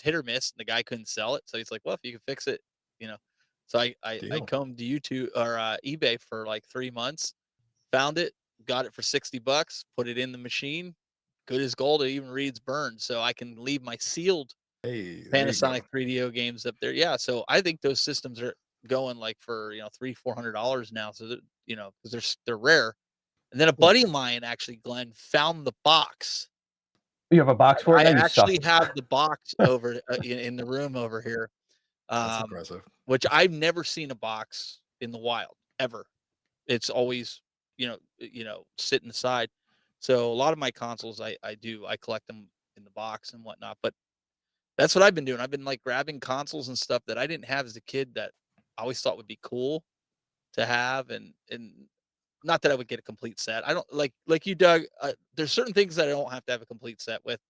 hit or miss, and the guy couldn't sell it. So he's like, "Well, if you can fix it, So I combed YouTube or eBay for like 3 months, found it, got it for $60, put it in the machine. Good as gold. It even reads burned, so I can leave my sealed Panasonic 3DO games up there. Yeah, so I think those systems are going like for $300-$400 now. So that, because they're rare. And then a buddy of mine, actually, Glenn, found the box. You have a box for it? I actually have the box over in the room over here. That's impressive. Which I've never seen a box in the wild ever. It's always sitting aside. So a lot of my consoles, I collect them in the box and whatnot. But that's what I've been doing. I've been like grabbing consoles and stuff that I didn't have as a kid that I always thought would be cool to have, and not that I would get a complete set. I don't like you, Doug. There's certain things that I don't have to have a complete set with,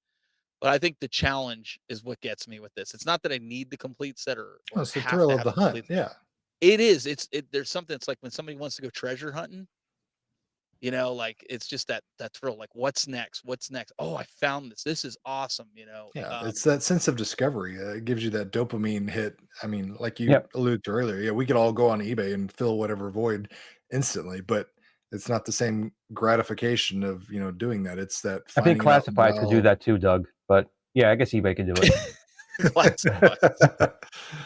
but I think the challenge is what gets me with this. It's not that I need the complete set or it's the thrill of the hunt. Yeah, it is. There's something. It's like when somebody wants to go treasure hunting. It's just that thrill. Like, what's next? Oh, I found this. This is awesome. Yeah, it's that sense of discovery. It gives you that dopamine hit. I mean, like you alluded to earlier. Yeah, we could all go on eBay and fill whatever void instantly, but it's not the same gratification of doing that. It's that. I think classifieds could do that too, Doug. But yeah, I guess eBay can do it.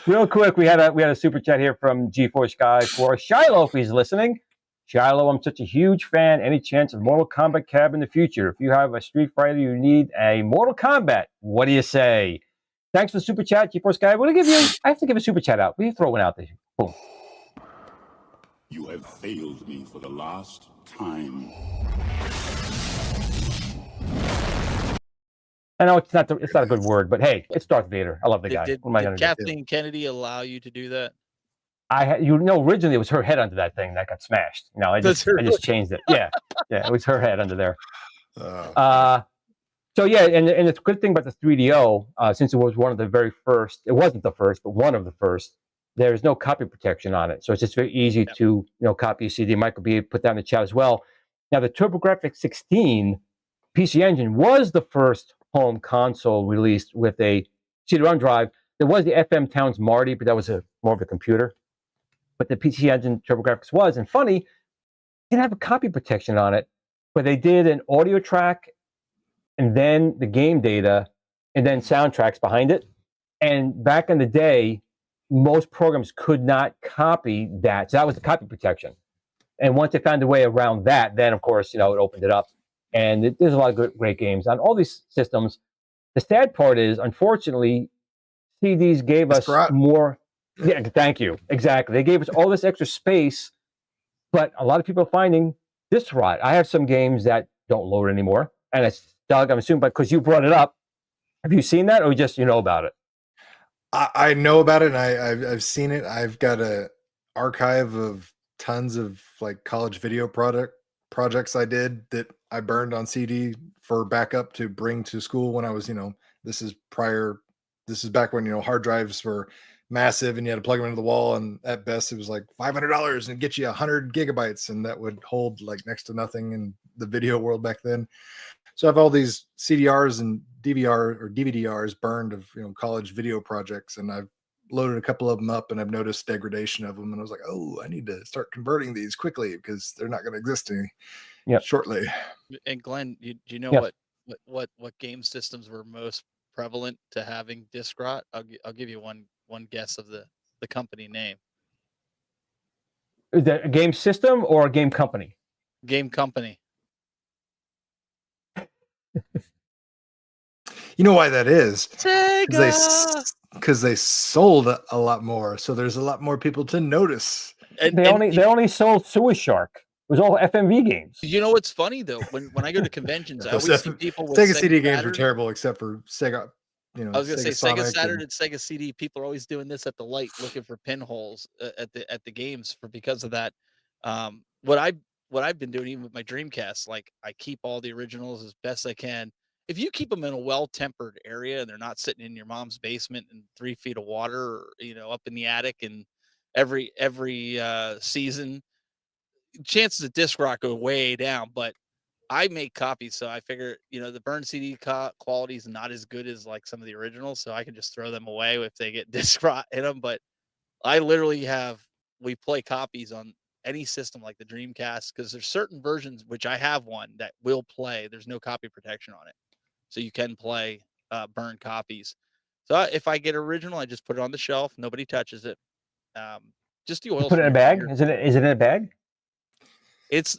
Real quick, we had a super chat here from G4 Sky for Shiloh, if he's listening. Shiloh, I'm such a huge fan. Any chance of Mortal Kombat cab in the future? If you have a Street Fighter, you need a Mortal Kombat. What do you say? Thanks for the super chat, G4 Sky. I have to give a super chat out. Will you throw one out there? Boom. You have failed me for the last time. I know it's not a good word, but hey, it's Darth Vader. I love the guy. Did Kathleen Kennedy allow you to do that? Originally it was her head under that thing that got smashed. I just changed it. Yeah, it was her head under there. So yeah, and the good thing about the 3DO, since it was one of the very first, it wasn't the first, but one of the first. There's no copy protection on it, so it's just very easy to copy a CD. Michael B put that in the chat as well. Now the TurboGrafx 16 PC Engine was the first home console released with a CD-ROM drive. There was the FM Towns Marty, but that was more of a computer. But the PC Engine TurboGrafx was, and funny, it didn't have a copy protection on it, but they did an audio track and then the game data and then soundtracks behind it. And back in the day, most programs could not copy that. So that was the copy protection. And once they found a way around that, then of course, it opened it up. And there's a lot of great games on all these systems. The sad part is, unfortunately, CDs gave us more. Yeah, thank you. Exactly. They gave us all this extra space, but a lot of people are finding this rot. I have some games that don't load anymore, and it's Doug, I'm assuming, but because you brought it up, have you seen that, or just you know about it? I know about it, and I've seen it. I've got a archive of tons of like college video projects I did that I burned on CD for backup to bring to school when I was, this is back when, hard drives were massive and you had to plug them into the wall, and at best it was like $500 and get you 100 gigabytes, and that would hold like next to nothing in the video world back then. So I have all these CDRs and DVDRs burned of college video projects, and I've loaded a couple of them up, and I've noticed degradation of them, and I was like, oh, I need to start converting these quickly because they're not going to exist shortly. And Glenn, do you know what game systems were most prevalent to having disk rot? I'll give you one guess of the company name. Is that a game system or a game company? Game company. You know why that is? Sega. Because they sold a lot more, so there's a lot more people to notice. They only sold Sewer Shark. It was all FMV games. You know what's funny though? When I go to conventions, I always see people with Sega CD games were terrible, except for Sega. I was gonna say Sega Saturn and Sega CD. People are always doing this at the light, looking for pinholes at the games because of that. What I've been doing, even with my Dreamcast, like I keep all the originals as best I can. If you keep them in a well-tempered area and they're not sitting in your mom's basement in 3 feet of water, or up in the attic, and every season, chances of disc rot go way down. But I make copies, so I figure the burn CD quality is not as good as like some of the originals, so I can just throw them away if they get disc rot in them. But I literally we play copies on any system like the Dreamcast, because there's certain versions, which I have one, that will play. There's no copy protection on it, so you can play burn copies. So if I get original, I just put it on the shelf. Nobody touches it. Just the oil. Put it in a bag. Is it in a bag?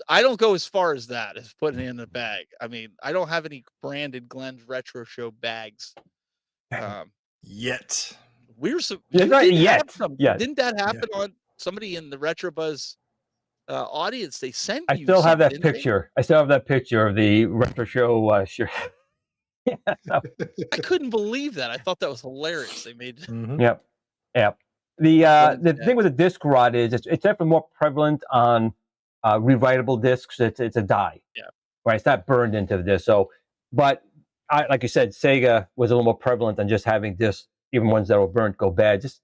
I don't go as far as that, as putting it in a bag. I mean, I don't have any branded Glenn's Retro Show bags. Yet. Not yet. Didn't that happen on somebody in the Retro Buzz audience? They sent you. I still have that picture. I still have that picture of the Retro Show shirt. Yeah. I couldn't believe that. I thought that was hilarious. They made. Mm-hmm. Yep. The thing with the disc rot is it's definitely more prevalent on rewritable discs. It's a die. Yeah. Right. It's not burned into the disc. So, but like you said, Sega was a little more prevalent on just having discs, even ones that were burnt, go bad. Just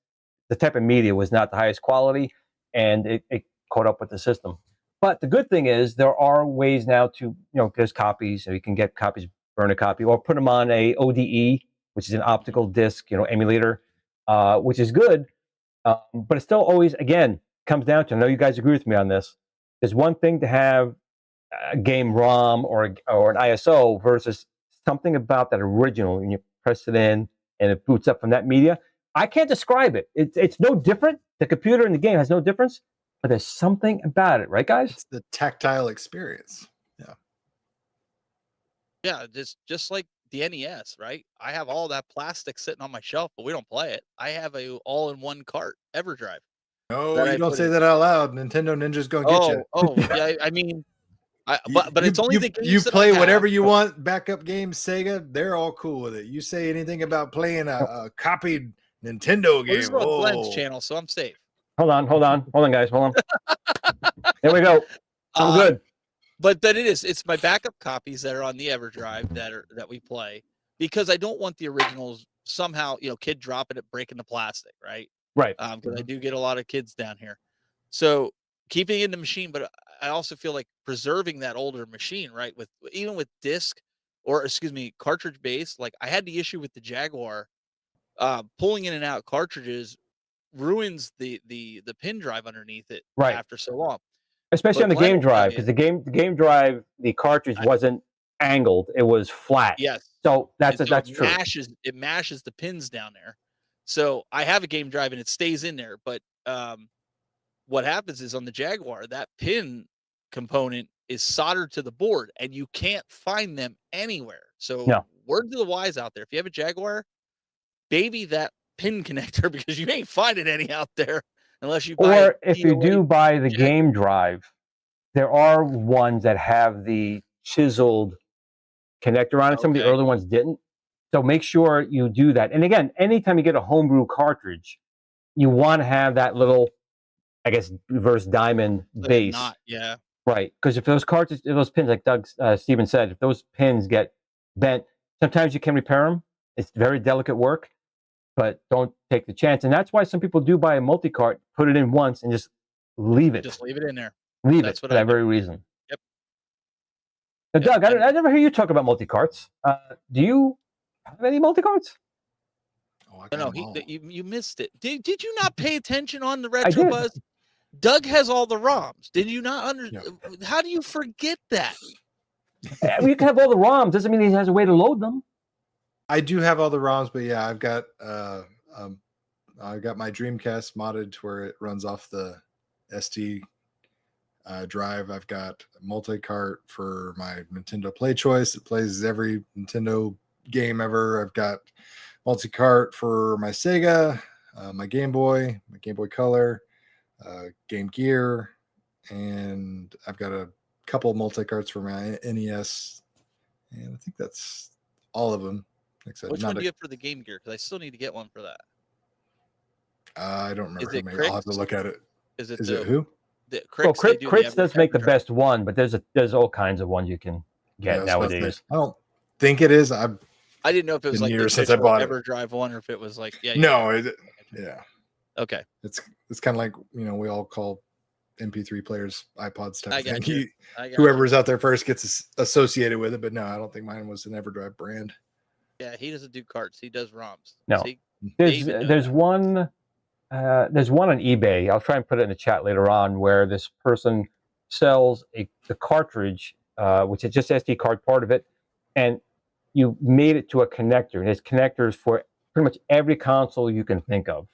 the type of media was not the highest quality, and it caught up with the system. But the good thing is there are ways now to there's copies, so you can get copies, burn a copy, or put them on a ODE, which is an optical disc, emulator, which is good. But it still always, again, comes down to, I know you guys agree with me on this, there's one thing to have a game ROM or an ISO versus something about that original, and you press it in and it boots up from that media. I can't describe it. It's no different. The computer and the game has no difference, but there's something about it, right, guys? It's the tactile experience. Yeah. Yeah, just like the NES, right? I have all that plastic sitting on my shelf, but we don't play it. I have a all-in-one cart EverDrive. No, you don't say that out loud. Nintendo Ninja's gonna get you. Oh, yeah. I mean, but it's only the games you that play I whatever have. you want. Backup games, Sega, they're all cool with it. You say anything about playing a copied Nintendo game? This is on Glenn's channel, so I'm safe. Hold on, guys, hold on. There we go. I'm good. But it's my backup copies that are on the EverDrive that we play, because I don't want the originals somehow, kid dropping it, breaking the plastic, right? Right. Because I do get a lot of kids down here. So keeping it in the machine, but I also feel like preserving that older machine, right? Even with disc, or excuse me, cartridge based. Like I had the issue with the Jaguar, pulling in and out cartridges ruins the pin drive underneath it, right, after so long. Especially on the game drive, because the game drive, the cartridge wasn't angled; it was flat. Yes. So that's true. It mashes the pins down there. So I have a game drive and it stays in there. But what happens is on the Jaguar, that pin component is soldered to the board, and you can't find them anywhere. So word to the wise out there: if you have a Jaguar, baby that pin connector, because you ain't finding any out there. Unless you buy, or if you do buy the game drive, there are ones that have the chiseled connector on it. Some of the early ones didn't. So make sure you do that. And again, anytime you get a homebrew cartridge, you want to have that little, I guess, reverse diamond base. Yeah. Right. Because if those cartridges, if those pins, like Steven said, if those pins get bent, sometimes you can repair them. It's very delicate work, but don't take the chance. And that's why some people do buy a multi-cart, put it in once, and just leave it. Just leave it in there. Leave it for that very reason. Yep. Now, Doug, I never hear you talk about multi-carts. Do you have any multi-carts? Oh, no, you missed it. Did you not pay attention on the Retro Buzz? Doug has all the ROMs. Did you not How do you forget that? You can have all the ROMs. Doesn't mean he has a way to load them. I do have all the ROMs, but yeah, I've got my Dreamcast modded to where it runs off the SD drive. I've got a multi-cart for my Nintendo Play Choice. It plays every Nintendo game ever. I've got multi-cart for my Sega, my Game Boy Color, Game Gear, and I've got a couple multi-carts for my NES, and I think that's all of them. Like I said, which one do you have for the Game Gear? Because I still need to get one for that. I don't remember. I'll have to look at it. Is it who? Crits does make the best one, but there's all kinds of ones you can get nowadays. I don't think it is. I didn't know if it was like years since I bought it. EverDrive one, or if it was like yeah. Okay. It's kind of like we all call MP3 players iPods type of thing. Whoever's out there first gets associated with it, but no, I don't think mine was an EverDrive brand. Yeah, he doesn't do carts. He does ROMs. No, there's one on eBay. I'll try and put it in the chat later on, where this person sells the cartridge, which is just SD card part of it, and you made it to a connector. And there's connectors for pretty much every console you can think of,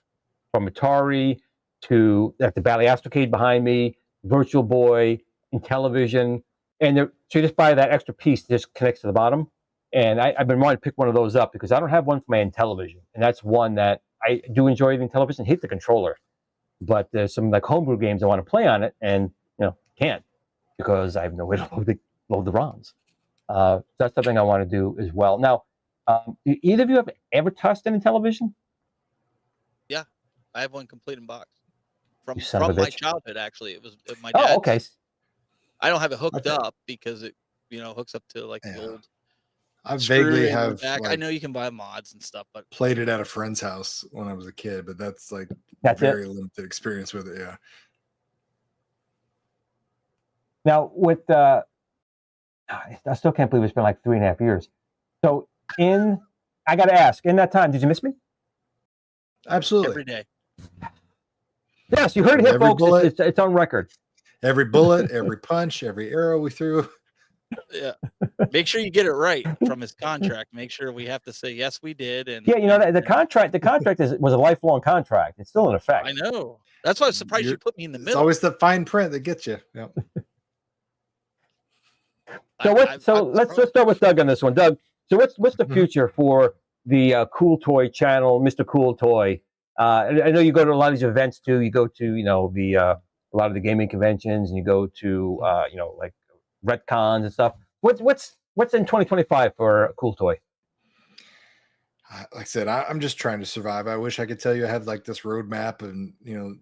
from Atari to the Build-A-Cade behind me, Virtual Boy, Intellivision, and so you just buy that extra piece that just connects to the bottom. And I've been wanting to pick one of those up because I don't have one for my Intellivision, and that's one that I do enjoy. The Intellivision, hate the controller, but there's some like homebrew games I want to play on it, and can't because I have no way to load the ROMs. That's something I want to do as well. Now, do either of you have ever touched an Intellivision? Yeah, I have one complete in box from my childhood. Actually, it was my dad's. Oh, okay. I don't have it hooked up because it hooks up to like the old. I vaguely have. I know you can buy mods and stuff, but played it at a friend's house when I was a kid. But that's very limited experience with it. Yeah. Now with I still can't believe it's been like 3.5 years. So I got to ask, in that time, did you miss me? Absolutely. Every day. Yes, you heard it here, folks. It's on record. Every bullet, every punch, every arrow we threw. Yeah. Make sure you get it right from his contract. Make sure we have to say yes, we did. And the contract was a lifelong contract. It's still in effect. I know. That's why I was surprised you put me in the middle. It's always the fine print that gets you. Yep. Let's start with Doug on this one. Doug, so what's the future for the CoolToy channel, Mr. CoolToy? I know you go to a lot of these events too. You go to a lot of the gaming conventions, and you go to like retcons and stuff. What's in 2025 for CoolToy? Like I said, I'm just trying to survive. I wish I could tell you I have like this roadmap and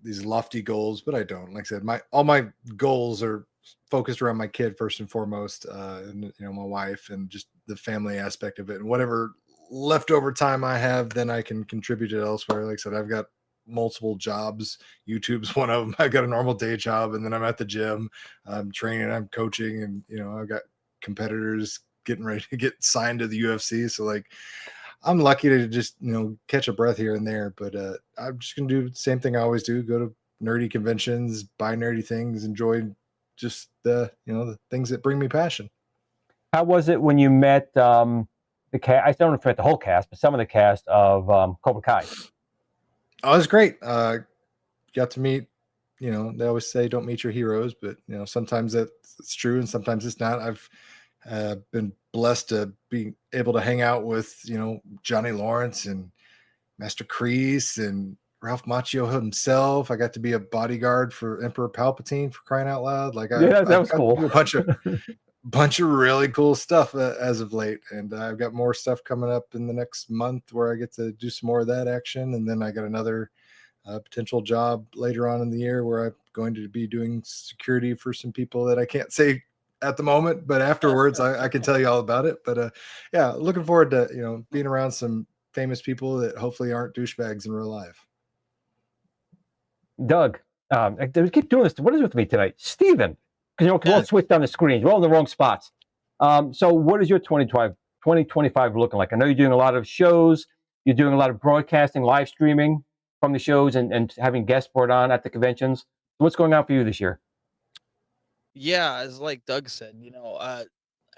these lofty goals, but I don't. Like I said, all my goals are focused around my kid first and foremost, and my wife, and just the family aspect of it. And whatever leftover time I have, then I can contribute it elsewhere. Like I said, I've got multiple jobs. YouTube's one of them. I've got a normal day job, and then I'm at the gym. I'm training, I'm coaching, and I've got competitors getting ready to get signed to the UFC. So like, I'm lucky to just catch a breath here and there. But I'm just gonna do the same thing I always do: go to nerdy conventions, buy nerdy things, enjoy just the things that bring me passion. How was it when you met the cast? I don't know if you met the whole cast, but some of the cast of Cobra Kai. Oh, it was great. Got to meet, they always say don't meet your heroes, but sometimes it's true and sometimes it's not. I've been blessed to be able to hang out with Johnny Lawrence and Master Kreese and Ralph Macchio himself. I got to be a bodyguard for Emperor Palpatine, for crying out loud. Like, that was cool. A bunch of bunch of really cool stuff as of late, and I've got more stuff coming up in the next month where I get to do some more of that action, and then I got another potential job later on in the year where I'm going to be doing security for some people that I can't say at the moment, but afterwards I can tell you all about it. But yeah, looking forward to being around some famous people that hopefully aren't douchebags in real life. Doug, they keep doing this. What is with me tonight? Steven, because we'll switch down the screens. We're all in the wrong spots. So what is your 2025 looking like? I know you're doing a lot of shows. You're doing a lot of broadcasting, live streaming from the shows, and having guests brought on at the conventions. What's going on for you this year? Yeah, as like Doug said,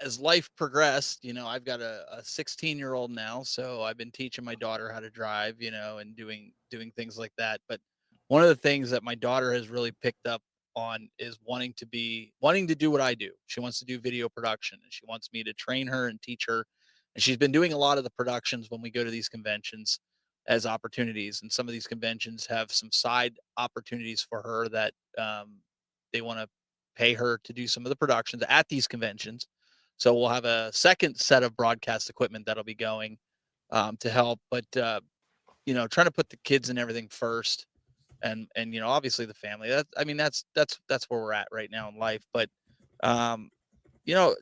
as life progressed, I've got a 16-year-old now, so I've been teaching my daughter how to drive, and doing things like that. But one of the things that my daughter has really picked up on is wanting to do what I do. She wants to do video production, and she wants me to train her and teach her. And she's been doing a lot of the productions when we go to these conventions as opportunities. And some of these conventions have some side opportunities for her that they want to pay her to do some of the productions at these conventions. So we'll have a second set of broadcast equipment that'll be going to help. But trying to put the kids and everything first, and obviously the family. That's where we're at right now in life. But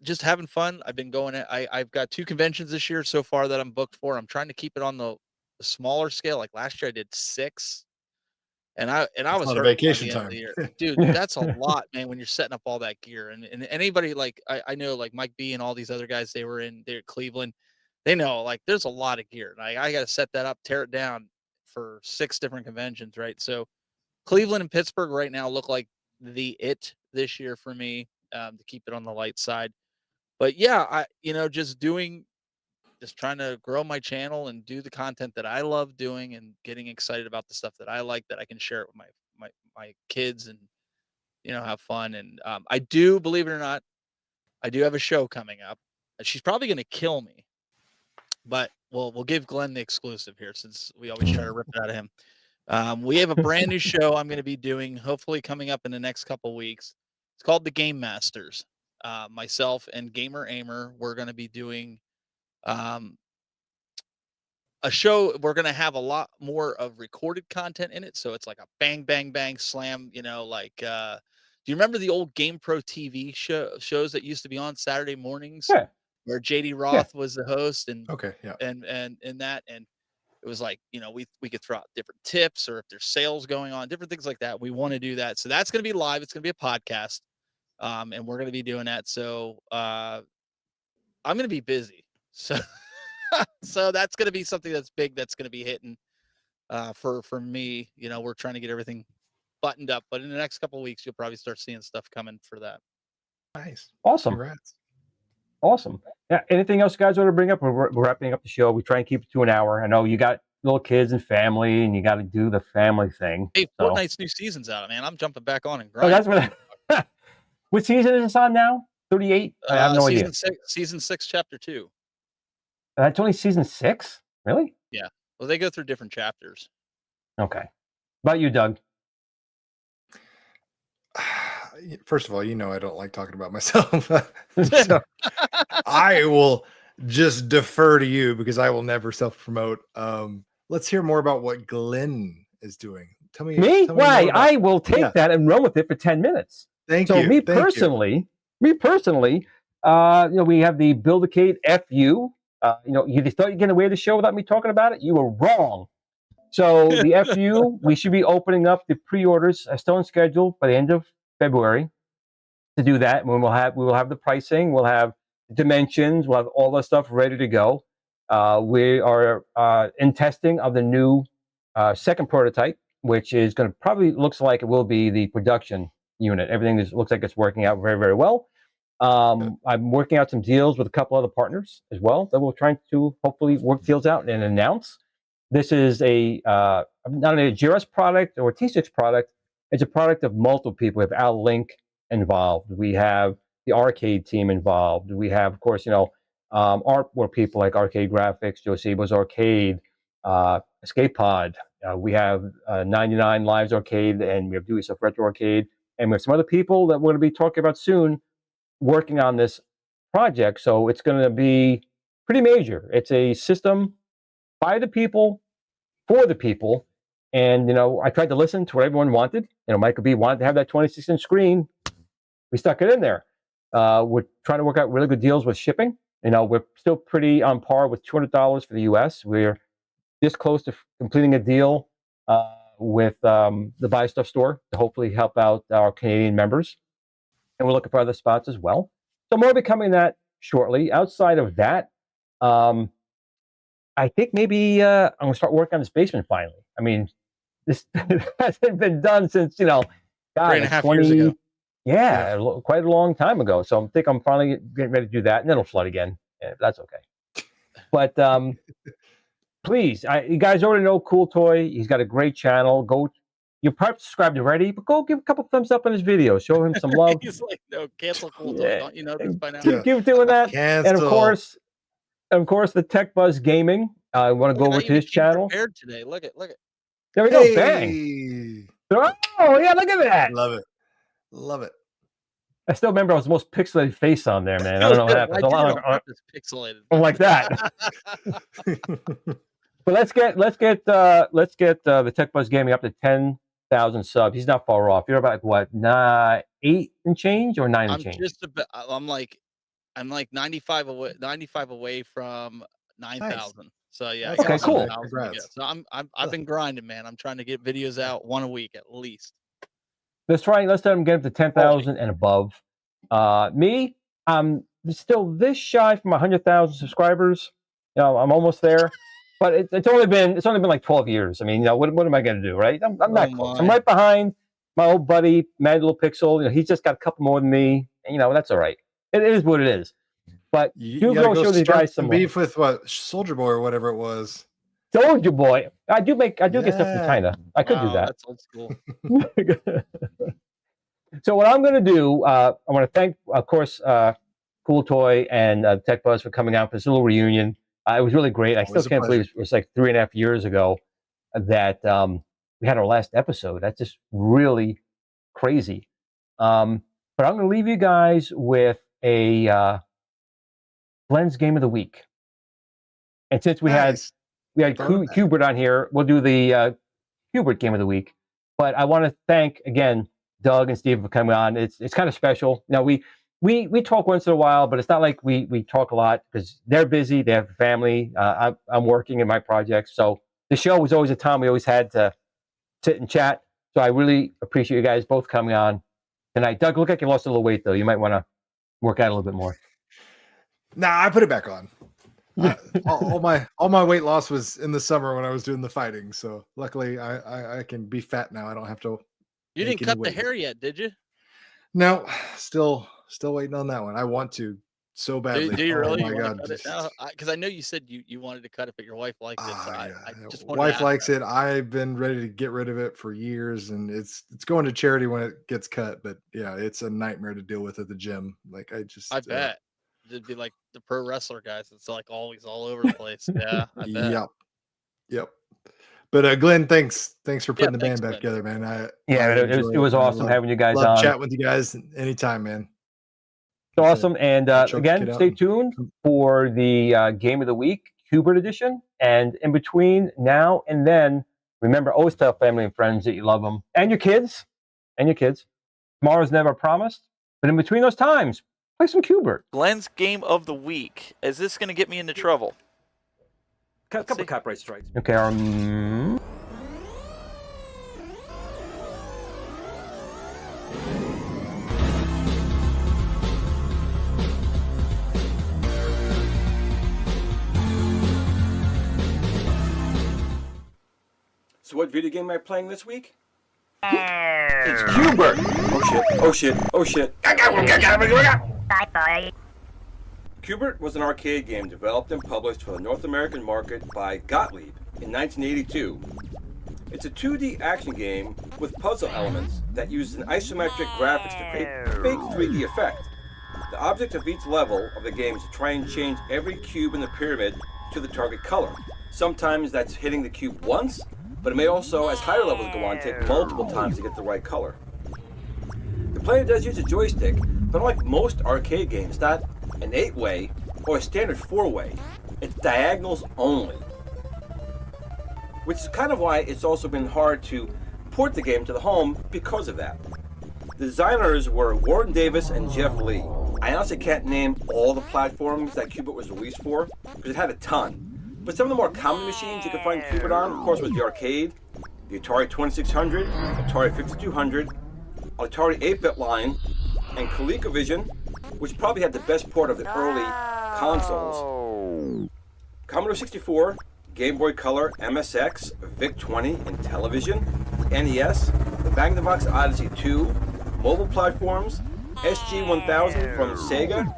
just having fun. I've been going. I've got 2 conventions this year so far that I'm booked for. I'm trying to keep it on the smaller scale. Like last year I did 6. And I was on a hurt vacation by the end time. of the year. Dude, that's a lot, man, when you're setting up all that gear. And anybody like I know like Mike B and all these other guys, they're at Cleveland. They know like there's a lot of gear. And I got to set that up, tear it down for 6 different conventions, right? So Cleveland and Pittsburgh right now look like it this year for me, to keep it on the light side. But yeah, I just trying to grow my channel and do the content that I love doing, and getting excited about the stuff that I like, that I can share it with my kids, and have fun. And I do, believe it or not, I do have a show coming up. She's probably going to kill me, but we'll give Glenn the exclusive here, since we always try to rip it out of him. We have a brand new show I'm going to be doing, hopefully coming up in the next couple weeks. It's called The Game Masters. Myself and Gamer Aimer, we're going to be doing a show. We're going to have a lot more of recorded content in it. So it's like a bang, bang, bang, slam, do you remember the old Game Pro TV shows that used to be on Saturday mornings? Yeah. Where JD Roth was the host, and Okay, yeah. and it was like, we could throw out different tips, or if there's sales going on, different things like that. We want to do that. So that's going to be live. It's going to be a podcast. And we're going to be doing that. So I'm going to be busy. So so that's going to be something that's big, that's going to be hitting for me. We're trying to get everything buttoned up, but in the next couple of weeks, you'll probably start seeing stuff coming for that. Nice. Awesome. Congrats. Awesome. Yeah. Anything else you guys want to bring up? We're wrapping up the show. We try and keep it to an hour. I know you got little kids and family, and you got to do the family thing. Hey, so. Fortnite's new season's out, man. I'm jumping back on and Oh, grinding. that's what. What season is this on now? 38? I have no idea. Season 6, chapter 2. That's only season 6? Really? Yeah. Well, they go through different chapters. Okay. How about you, Doug? First of all, I don't like talking about myself. So I will just defer to you, because I will never self-promote. Let's hear more about what Glenn is doing. Tell me. Me? Tell Why? me I will take that and run with it for 10 minutes. Thank you. Me personally, we have the Build-A-Cade FU. You thought you're going to wear the show without me talking about it? You were wrong. So the FU, we should be opening up the pre-orders. Still on schedule by the end of February to do that. When we will have the pricing, we'll have dimensions, we'll have all the stuff ready to go. We are in testing of the new second prototype, which is going to probably looks like it will be the production unit. Everything looks like it's working out very, very well. I'm working out some deals with a couple other partners as well that we're trying to hopefully work deals out and announce. This is not only a GRS product or a T6 product, it's a product of multiple people. We have Al Link involved. We have the arcade team involved. We have, of course, artwork people like Arcade Graphics, Joe Sabo's Arcade, Escape Pod. We have 99 Lives Arcade, and we have Do Yourself Retro Arcade. And we have some other people that we're going to be talking about soon working on this project, so it's going to be pretty major. It's a system by the people, for the people, and I tried to listen to what everyone wanted. Michael B wanted to have that 26-inch screen. We stuck it in there. We're trying to work out really good deals with shipping. We're still pretty on par with $200 for the US. We're this close to completing a deal with the Buy Stuff store to hopefully help out our Canadian members. And we're looking for other spots as well. So more becoming that shortly. Outside of that, I think maybe I'm going to start working on this basement finally. I mean, this hasn't been done since, God, 3.5 years ago. Yeah, quite a long time ago. So I think I'm finally getting ready to do that, and then it'll flood again. Yeah, that's okay. But please, you guys already know CoolToy. He's got a great channel. Go. You're probably subscribed already, but go give a couple thumbs up on his video. Show him some love. He's like, no, cancel CoolToy. Yeah. Don't you know this by now? Keep doing that. Cancel. And of course, the Tech Buzz Gaming. I want to go over to his channel. Prepared today. Look it. There we go. Bang. Oh yeah, look at that. Love it. I still remember I was the most pixelated face on there, man. I don't know what happened. It's pixelated. Like that. But let's get the Tech Buzz Gaming up to 10,000 subs. He's not far off. You're about what, 8 and change or 9 and change? I'm like 95 away from 9,000. Nice. So yeah. Okay, cool. So I've been grinding, man. I'm trying to get videos out 1 a week at least. Let's let him get up to 10,000 and above. Me, I'm still this shy from 100,000 subscribers. I'm almost there, but it's only been like 12 years. I mean, what am I going to do, right? I'm not close. I'm right behind my old buddy Mandel Pixel. He's just got a couple more than me. And, that's all right. It is what it is. But you go show these guys some beef with what Soldier Boy or whatever it was. Soldier Boy. I do get stuff from China. I could do that. That's old school. So what I'm going to do, I want to thank, of course, CoolToy and Tech Buzz for coming out for this little reunion. It was really great. I still can't believe it was like 3.5 years ago that we had our last episode. That's just really crazy. But I'm going to leave you guys with a Glenn's Game of the Week. And since we had Hubert on here, we'll do the Hubert Game of the Week. But I want to thank again Doug and Steve for coming on. It's kind of special. Now we talk once in a while, but it's not like we talk a lot because they're busy. They have a family. I'm working in my projects, so the show was always a time we always had to sit and chat. So I really appreciate you guys both coming on tonight. Doug, look like you lost a little weight though. You might want to work out a little bit more. Nah, I put it back on. All my weight loss was in the summer when I was doing the fighting. So luckily I can be fat now. I don't have to. You didn't cut the hair yet, did you? No, still waiting on that one. I want to so badly. Do you really? Oh my God. Because I know you said you wanted to cut it, but your wife likes it. So I just wife likes it. I've been ready to get rid of it for years, and it's going to charity when it gets cut. But yeah, it's a nightmare to deal with at the gym. Like I bet. It'd be like the pro wrestler guys. It's like always all over the place. Yeah, I bet. Yep. But Glenn, thanks for putting the band back together, man. It was awesome having you guys on. Chat with you guys anytime, man. It's awesome. And again, stay tuned for the Game of the Week, Hubert edition. And in between now and then, remember, always tell family and friends that you love them and your kids. Tomorrow's never promised. But in between those times, play some Hubert. Glenn's Game of the Week. Is this going to get me into trouble? Couple copyright strikes. Okay. So what video game am I playing this week? It's Hubert. Oh shit. Bye. Kickin'it was an arcade game developed and published for the North American market by Gottlieb in 1982. It's a 2D action game with puzzle elements that uses an isometric graphics to create a fake 3D effect. The object of each level of the game is to try and change every cube in the pyramid to the target color. Sometimes that's hitting the cube once, but it may also, as higher levels go on, take multiple times to get the right color. The player does use a joystick, but unlike most arcade games, it's not an 8-way, or a standard 4-way. It's diagonals only. Which is kind of why it's also been hard to port the game to the home because of that. The designers were Warren Davis and Jeff Lee. I honestly can't name all the platforms that Kickinit was released for, because it had a ton. But some of the more common machines you can find Kickinit on, of course, was the arcade, the Atari 2600, Atari 5200, Atari 8-bit line, and ColecoVision, which probably had the best port of the early consoles. Commodore 64, Game Boy Color, MSX, VIC-20, and Television, NES, the Bang-the-Box Odyssey 2, mobile platforms, SG-1000 from Sega.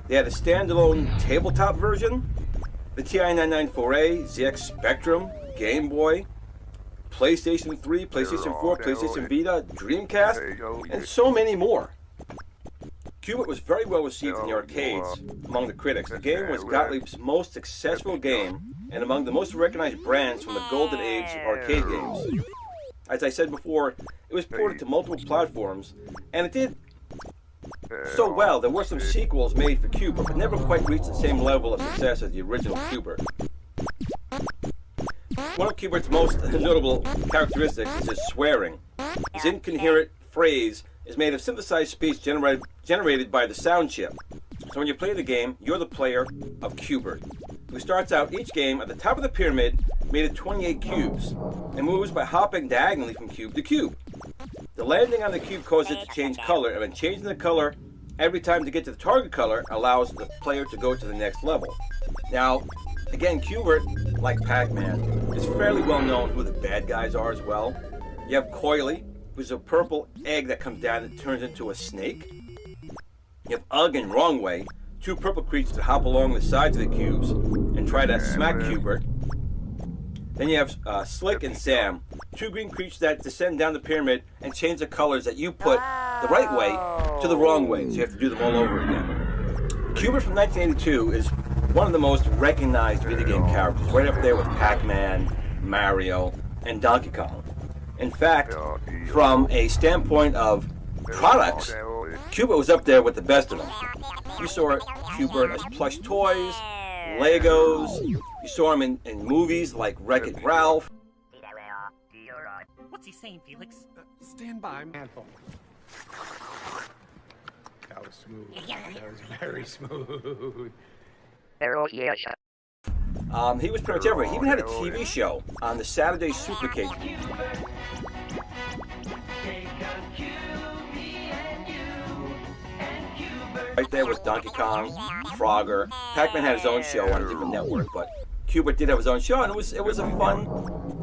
They had a standalone tabletop version, the TI-994A, ZX Spectrum, Game Boy, PlayStation 3, PlayStation 4, PlayStation Vita, Dreamcast, and so many more. Kickinit was very well received in the arcades among the critics. The game was Gottlieb's most successful game and among the most recognized brands from the golden age of arcade games. As I said before, it was ported to multiple platforms, and it did so well. There were some sequels made for Kickinit, but never quite reached the same level of success as the original Kickinit. One of Kickinit's most notable characteristics is his swearing. His incoherent phrase is made of synthesized speech generated by the sound chip. So when you play the game, you're the player of Kickinit, who starts out each game at the top of the pyramid made of 28 cubes and moves by hopping diagonally from cube to cube. The landing on the cube causes it to change color, and then changing the color every time to get to the target color allows the player to go to the next level. Now, again, Kickinit, like Pac-Man, is fairly well known who the bad guys are as well. You have Coily, who's a purple egg that comes down and turns into a snake. You have Ugg and Wrong Way, two purple creatures that hop along the sides of the cubes and try to smack Kickinit. Then you have Slick and Sam, two green creatures that descend down the pyramid and change the colors that you put the right way to the wrong way, so you have to do them all over again. Kickinit from 1982 is one of the most recognized video game characters, right up there with Pac-Man, Mario, and Donkey Kong. In fact, from a standpoint of products, Kickinit was up there with the best of them. You saw Kickinit as plush toys, Legos. You saw him in movies like Wreck-It Ralph. What's he saying, Felix? Stand by, mantle. That was smooth. That was very smooth. He was pretty much everywhere. He even had a TV show on the Saturday Supercade. Right there was Donkey Kong, Frogger. Pac-Man had his own show on a different network, but Kickinit did have his own show, and it was a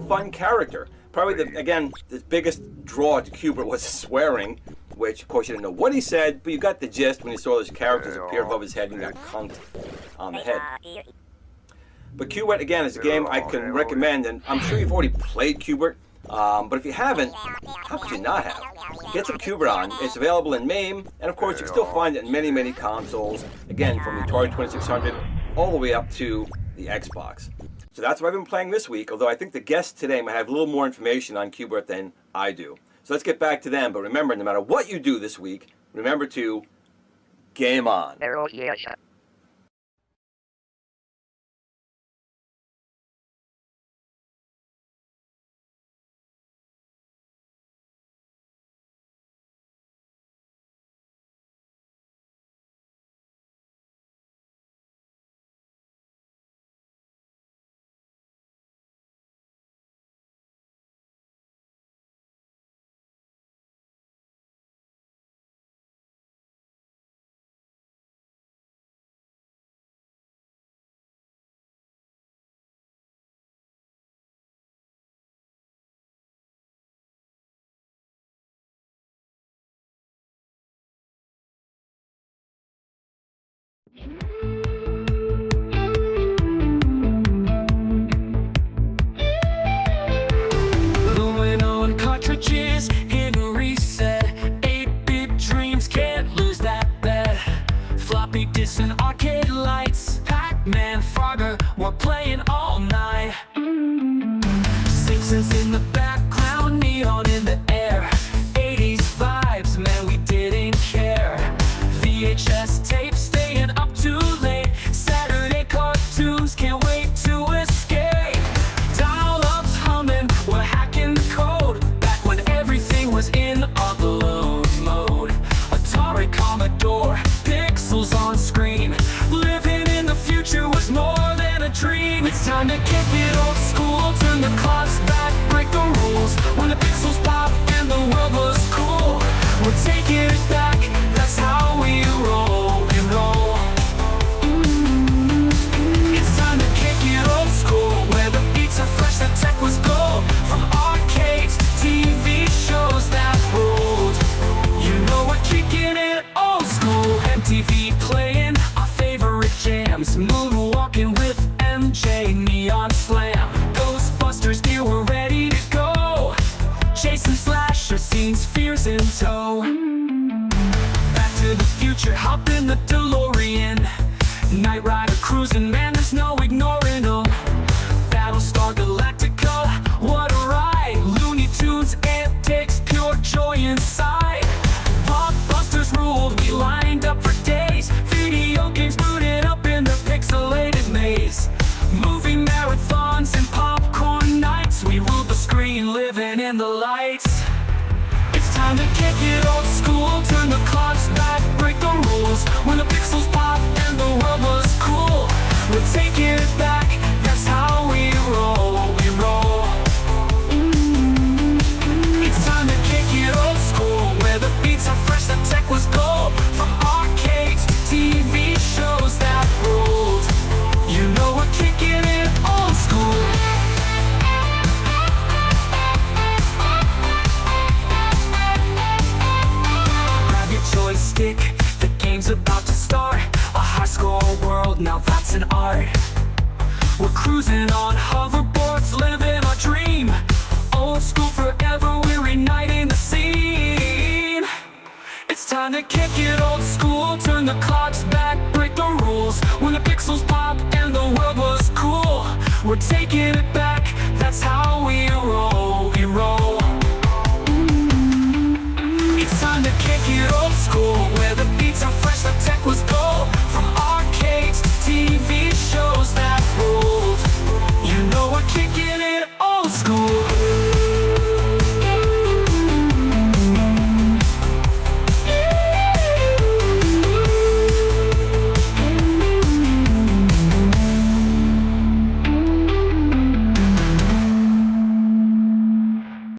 fun character. Probably the biggest draw to Kickinit was swearing, which of course you didn't know what he said, but you got the gist when you saw those characters appear above his head and got conked on the head. But Kickinit, again, is a game I can recommend, and I'm sure you've already played Kickinit, but if you haven't, how could you not have? Get some Kickinit on. It's available in MAME, and of course you can still find it in many, many consoles, again, from the Atari 2600 all the way up to the Xbox. So that's what I've been playing this week, although I think the guests today might have a little more information on Kickinit than I do. So let's get back to them, but remember, no matter what you do this week, remember to game on. Lumino and cartridges, hidden reset. 8-bit dreams, can't lose that bet. Floppy disks and arcade lights. Pac-Man, Frogger, we're playing all night. Simpsons in the background, neon in the air. 80s vibes, man, we didn't care. VHS tapes staying up hop in the DeLorean. Night Rider cruising, man, there's no ignoring them. Battlestar Galactica, what a ride. Looney Tunes antics, pure joy inside. Blockbusters ruled, we lined up for days. Video games booted up in the pixelated maze. Movie marathons and popcorn nights, we ruled the screen, living in the lights. It's time to kick it old school, turn the clocks back, break the rules. When the pixels pop and the world was cool, we're taking it back, that's how we roll, we roll. It's time to kick it old school, where the beats are fresh, the tech was gold. From arcades to TV shows that ruled, you know we're kicking it old school. Grab your joystick, the game's about to start. A high score world, now that's an art. We're cruising on hoverboards, living our dream. Old school forever, we're igniting the scene. It's time to kick it old school, turn the clocks back, break the rules. When the pixels pop and the world was cool, we're taking it back, that's how we roll, we roll. It's time to kick it old school, where the